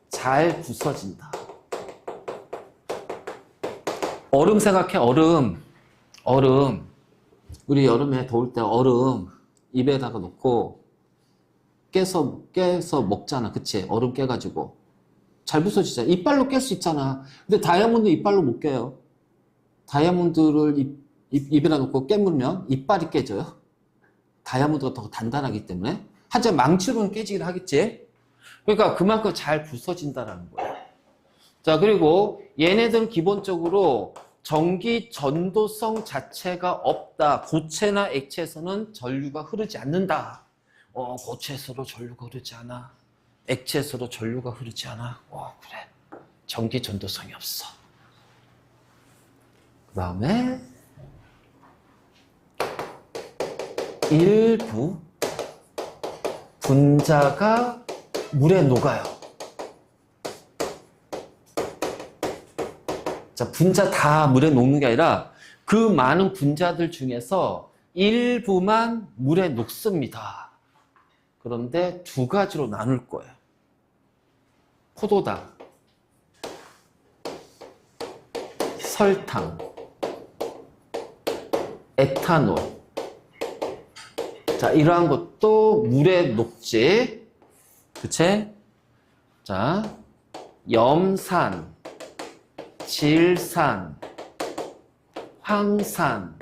잘 부서진다. 얼음 생각해, 얼음. 얼음. 우리 여름에 더울 때 얼음 입에다가 놓고 깨서 먹잖아. 그치? 얼음 깨가지고. 잘 부서지잖아. 이빨로 깰 수 있잖아. 근데 다이아몬드 이빨로 못 깨요. 다이아몬드를 입에다 놓고 깨물면 이빨이 깨져요. 다이아몬드가 더 단단하기 때문에. 하지만 망치로는 깨지긴 하겠지? 그러니까 그만큼 잘 부서진다는 거예요. 자, 그리고 얘네들은 기본적으로 전기 전도성 자체가 없다. 고체나 액체에서는 전류가 흐르지 않는다. 고체에서도 전류가 흐르지 않아. 액체에서도 전류가 흐르지 않아. 그래. 전기 전도성이 없어. 그 다음에 일부 분자가 물에 녹아요. 자, 분자 다 물에 녹는 게 아니라 그 많은 분자들 중에서 일부만 물에 녹습니다. 그런데 두 가지로 나눌 거예요. 포도당. 설탕, 에탄올. 자, 이러한 것도 물에 녹지. 그치? 자, 염산, 질산, 황산.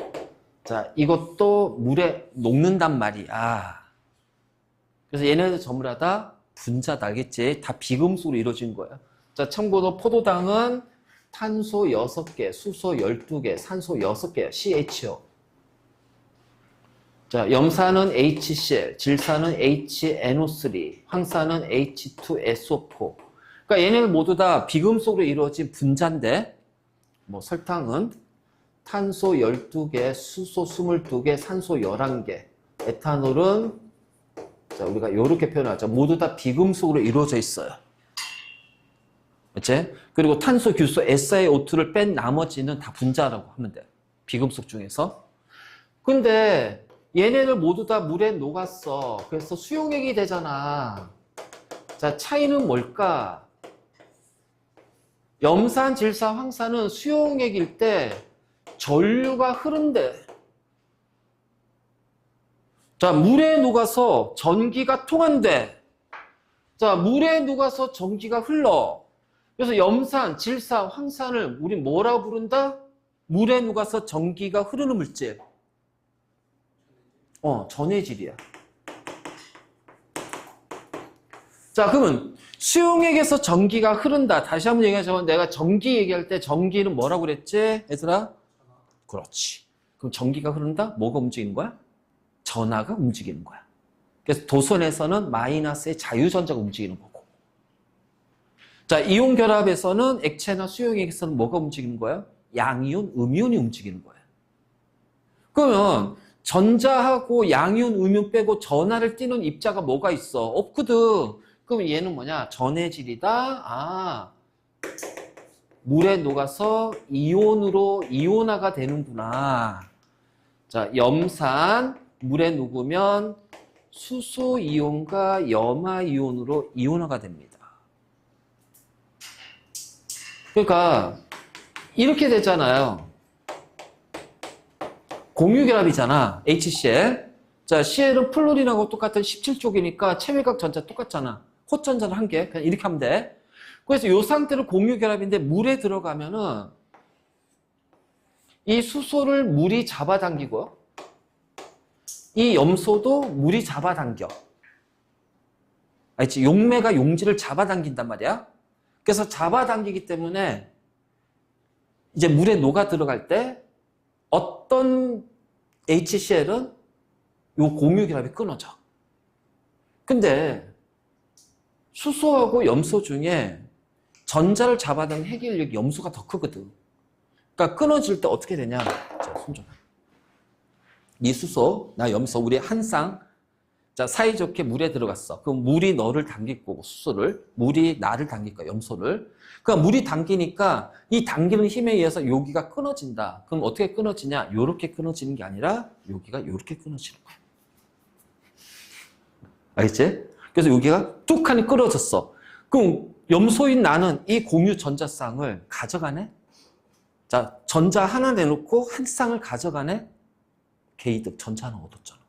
자, 이것도 물에 녹는단 말이야. 그래서 얘네들 전부 다 분자다, 알겠지? 다 비금속으로 이루어진 거야. 자, 참고로 포도당은 탄소 6개, 수소 12개, 산소 6개야. CHO. 자, 염산은 HCl, 질산은 HNO3, 황산은 H2SO4. 그러니까 얘네들 모두 다 비금속으로 이루어진 분자인데, 뭐 설탕은 탄소 12개, 수소 22개, 산소 11개. 에탄올은 자, 우리가 이렇게 표현하죠. 모두 다 비금속으로 이루어져 있어요. 그치? 그리고 탄소, 규소, SiO2를 뺀 나머지는 다 분자라고 하면 돼. 비금속 중에서. 근데 얘네들 모두 다 물에 녹았어. 그래서 수용액이 되잖아. 자, 차이는 뭘까? 염산, 질산, 황산은 수용액일 때 전류가 흐른대. 자, 물에 녹아서 전기가 통한대. 자, 물에 녹아서 전기가 흘러. 그래서 염산, 질산, 황산을 우리 뭐라고 부른다? 물에 녹아서 전기가 흐르는 물질. 전해질이야. 자, 그러면 수용액에서 전기가 흐른다. 다시 한번 얘기하자면 내가 전기 얘기할 때 전기는 뭐라고 그랬지? 얘들아? 그렇지. 그럼 전기가 흐른다? 뭐가 움직이는 거야? 전하가 움직이는 거야. 그래서 도선에서는 마이너스의 자유전자가 움직이는 거고. 자, 이온 결합에서는 액체나 수용액에서는 뭐가 움직이는 거야? 양이온, 음이온이 움직이는 거야. 그러면 전자하고 양이온, 음이온 빼고 전하를 띠는 입자가 뭐가 있어? 없거든. 그럼 얘는 뭐냐? 전해질이다. 물에 녹아서 이온으로 이온화가 되는구나. 자, 염산, 물에 녹으면 수소 이온과 염화 이온으로 이온화가 됩니다. 그러니까 이렇게 되잖아요. 공유결합이잖아. HCl. 자, CL은 플루린하고 똑같은 17쪽이니까 체외각 전자 똑같잖아. 호전자는 한 개. 그냥 이렇게 하면 돼. 그래서 이 상태로 공유결합인데 물에 들어가면은 이 수소를 물이 잡아당기고요. 이 염소도 물이 잡아당겨. 알지? 용매가 용지를 잡아당긴단 말이야. 그래서 잡아당기기 때문에 이제 물에 녹아 들어갈 때 어떤 HCl은 요 공유결합이 끊어져. 근데 수소하고 염소 중에 전자를 잡아당긴 해결력이 염소가 더 크거든. 그러니까 끊어질 때 어떻게 되냐? 자, 손 좀. 이 수소, 나 염소, 우리 한 쌍, 자, 사이좋게 물에 들어갔어. 그럼 물이 너를 당길 거고, 수소를. 물이 나를 당길 거야, 염소를. 그러니까 물이 당기니까 이 당기는 힘에 의해서 여기가 끊어진다. 그럼 어떻게 끊어지냐? 요렇게 끊어지는 게 아니라 여기가 요렇게 끊어지는 거야. 알겠지? 그래서 여기가 뚝하니 끊어졌어. 그럼 염소인 나는 이 공유 전자쌍을 가져가네? 자, 전자 하나 내놓고 한 쌍을 가져가네? 개이득, 전자 하나 얻었잖아.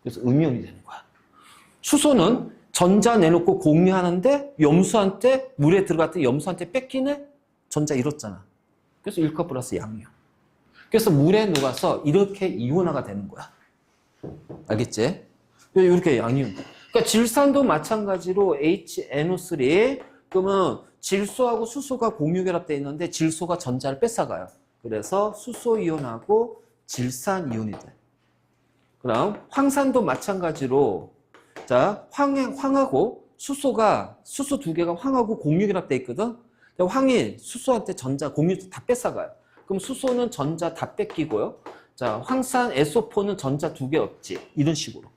그래서 음이온이 되는 거야. 수소는 전자 내놓고 공유하는데 염소한테 물에 들어갔더니 염소한테 뺏기네? 전자 잃었잖아. 그래서 1컵 플러스 양이온. 그래서 물에 녹아서 이렇게 이온화가 되는 거야. 알겠지? 이렇게 양이온. 그러니까 질산도 마찬가지로 HNO3. 그러면 질소하고 수소가 공유결합되어 있는데 질소가 전자를 뺏어가요. 그래서 수소 이온하고 질산 이온이 돼. 그럼 황산도 마찬가지로 자, 황하고 수소 두 개가 황하고 공유결합되어 있거든. 황이 수소한테 전자 공유 다 뺏어가요. 그럼 수소는 전자 다 뺏기고요. 자, 황산 SO4는 전자 두 개 없지. 이런 식으로.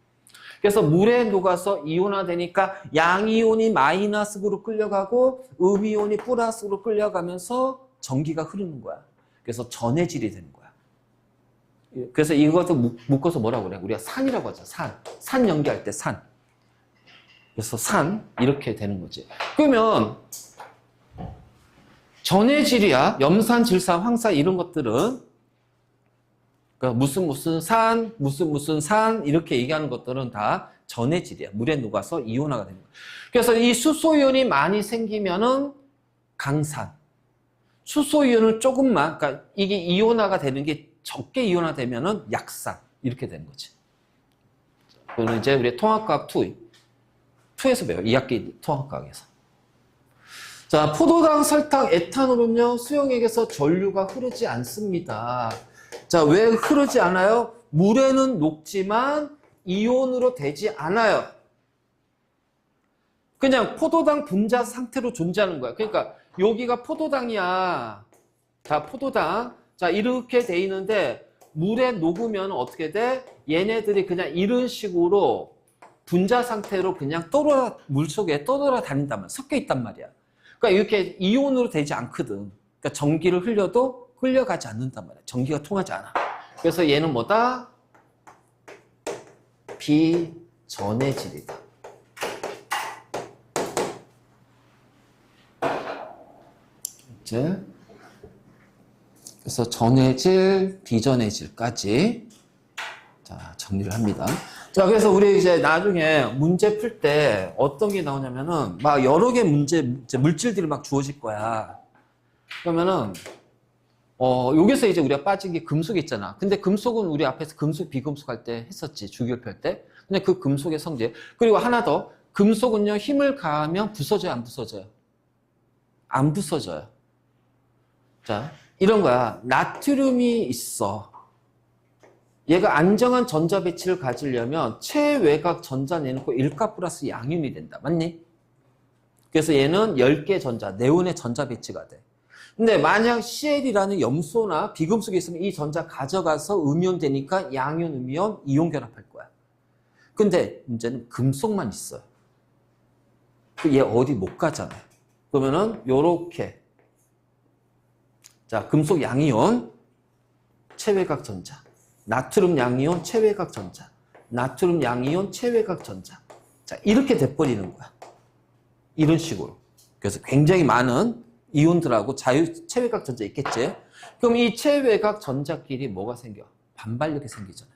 그래서 물에 녹아서 이온화되니까 양이온이 마이너스로 끌려가고 음이온이 플러스로 끌려가면서 전기가 흐르는 거야. 그래서 전해질이 되는 거야. 그래서 이것도 묶어서 뭐라고 그래? 우리가 산이라고 하죠. 산 연기할 때 산. 그래서 산 이렇게 되는 거지. 그러면 전해질이야. 염산, 질산, 황산 이런 것들은 그러니까 무슨 산, 무슨 산 이렇게 얘기하는 것들은 다 전해질이야. 물에 녹아서 이온화가 되는 거야. 그래서 이 수소이온이 많이 생기면은 강산. 수소이온을 조금만, 그러니까 이게 이온화가 되는 게 적게 이온화되면은 약산 이렇게 되는 거지. 그거는 이제 우리 통합과학 2에서 배워. 2학기 통합과학에서. 자, 포도당, 설탕, 에탄올은요, 수용액에서 전류가 흐르지 않습니다. 자, 왜 흐르지 않아요? 물에는 녹지만 이온으로 되지 않아요. 그냥 포도당 분자 상태로 존재하는 거야. 그러니까 여기가 포도당이야. 자, 포도당. 자, 이렇게 돼 있는데 물에 녹으면 어떻게 돼? 얘네들이 그냥 이런 식으로 분자 상태로 그냥 물 속에 떠돌아 다닌단 말이야. 섞여 있단 말이야. 그러니까 이렇게 이온으로 되지 않거든. 그러니까 전기를 흘려도 끌려가지 않는단 말이야. 전기가 통하지 않아. 그래서 얘는 뭐다? 비전해질이다. 이제 그래서 전해질, 비전해질까지 자 정리를 합니다. 자, 그래서 우리 이제 나중에 문제 풀 때 어떤 게 나오냐면은 막 여러 개 물질들이 막 주어질 거야. 그러면은 여기서 이제 우리가 빠진 게 금속 있잖아. 근데 금속은 우리 앞에서 금속, 비금속 할 때 했었지. 주기율표 할 때. 근데 그 금속의 성질. 그리고 하나 더. 금속은요, 힘을 가하면 부서져요, 안 부서져요? 안 부서져요. 자, 이런 거야. 나트륨이 있어. 얘가 안정한 전자 배치를 가지려면 최외곽 전자 내놓고 1가 플러스 양윤이 된다. 맞니? 그래서 얘는 10개 전자, 네온의 전자 배치가 돼. 근데 만약 CL이라는 염소나 비금속이 있으면 이 전자 가져가서 음이온 되니까 양이온, 음이온, 이온 결합할 거야. 근데 문제는 금속만 있어요. 얘 어디 못 가잖아요. 그러면은 요렇게 자, 금속 양이온, 최외곽 전자. 나트륨 양이온, 최외곽 전자. 나트륨 양이온, 최외곽 전자. 자, 이렇게 돼버리는 거야. 이런 식으로. 그래서 굉장히 많은 이온들하고 최외곽 전자 있겠지? 그럼 이 최외곽 전자끼리 뭐가 생겨? 반발력이 생기잖아요.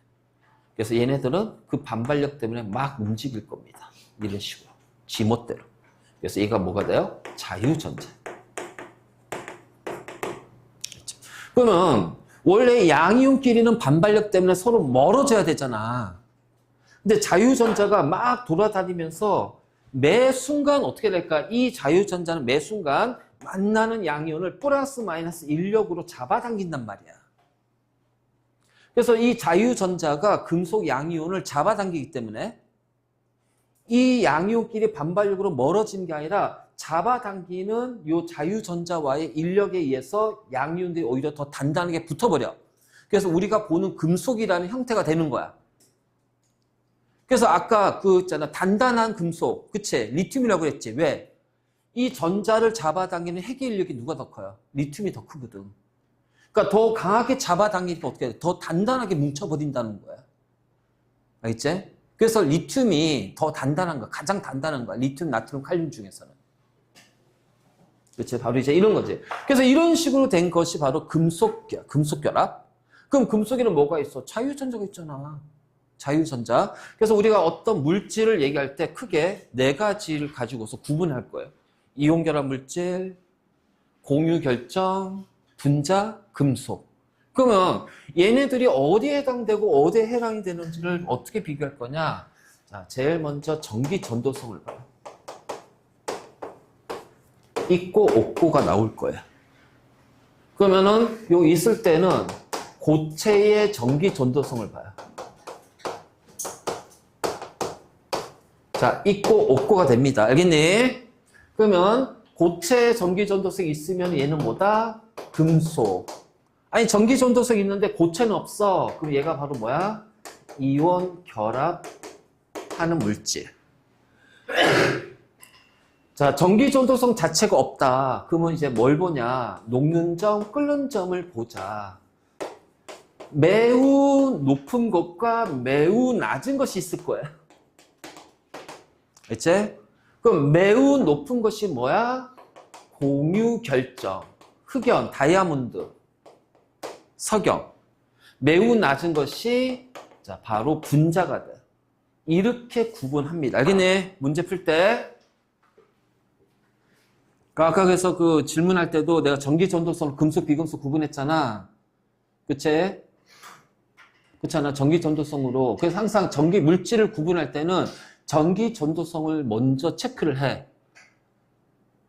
그래서 얘네들은 그 반발력 때문에 막 움직일 겁니다. 이런 식으로. 지멋대로. 그래서 얘가 뭐가 돼요? 자유전자. 그렇죠? 그러면 원래 양이온끼리는 반발력 때문에 서로 멀어져야 되잖아. 근데 자유전자가 막 돌아다니면서 매 순간 어떻게 될까? 이 자유전자는 매 순간 만나는 양이온을 플러스 마이너스 인력으로 잡아당긴단 말이야. 그래서 이 자유전자가 금속 양이온을 잡아당기기 때문에 이 양이온끼리 반발력으로 멀어진 게 아니라 잡아당기는 이 자유전자와의 인력에 의해서 양이온들이 오히려 더 단단하게 붙어버려. 그래서 우리가 보는 금속이라는 형태가 되는 거야. 그래서 아까 그 있잖아, 단단한 금속, 그치? 리튬이라고 했지. 왜? 이 전자를 잡아당기는 핵의 인력이 누가 더 커요? 리튬이 더 크거든. 그러니까 더 강하게 잡아당기니까 어떻게 돼? 더 단단하게 뭉쳐버린다는 거야. 알겠지? 그래서 리튬이 더 단단한 거야. 가장 단단한 거야. 리튬, 나트륨, 칼륨 중에서는. 그치? 바로 이제 이런 거지. 그래서 이런 식으로 된 것이 바로 금속결합. 그럼 금속에는 뭐가 있어? 자유전자가 있잖아. 자유전자. 그래서 우리가 어떤 물질을 얘기할 때 크게 4가지를 가지고서 구분할 거예요. 이온결합 물질, 공유결정, 분자, 금속. 그러면 얘네들이 어디에 해당되고 어디에 해당이 되는지를 어떻게 비교할 거냐? 자, 제일 먼저 전기 전도성을 봐요. 있고 없고가 나올 거야. 그러면은 요 있을 때는 고체의 전기 전도성을 봐요. 자, 있고 없고가 됩니다. 알겠니? 그러면 고체 전기 전도성이 있으면 얘는 뭐다? 금속. 아니, 전기 전도성이 있는데 고체는 없어. 그럼 얘가 바로 뭐야? 이온 결합하는 물질. 자, 전기 전도성 자체가 없다. 그러면 이제 뭘 보냐? 녹는 점, 끓는 점을 보자. 매우 높은 것과 매우 낮은 것이 있을 거야. 알지? 그럼 매우 높은 것이 뭐야? 공유 결정. 흑연, 다이아몬드, 석영. 매우 낮은 것이 자, 바로 분자가 돼. 이렇게 구분합니다. 알겠네? 문제 풀 때. 아까 그래서 그 질문할 때도 내가 전기 전도성, 금속, 비금속 구분했잖아. 그치? 그렇잖아. 전기 전도성으로. 그래서 항상 전기 물질을 구분할 때는 전기 전도성을 먼저 체크를 해.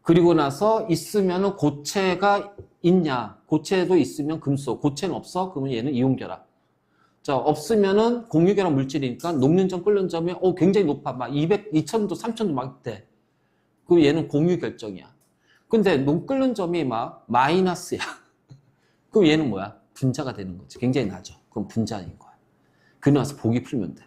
그리고 나서 있으면 고체가 있냐. 고체도 있으면 금속. 고체는 없어? 그러면 얘는 이온결합. 자, 없으면은 공유결합 물질이니까 녹는 점, 끓는 점이 굉장히 높아. 막 200, 2000도, 3000도 막 돼. 그럼 얘는 공유 결정이야. 근데 끓는 점이 막 마이너스야. 그럼 얘는 뭐야? 분자가 되는 거지. 굉장히 낮아. 그럼 분자인 거야. 그러고 나서 보기 풀면 돼.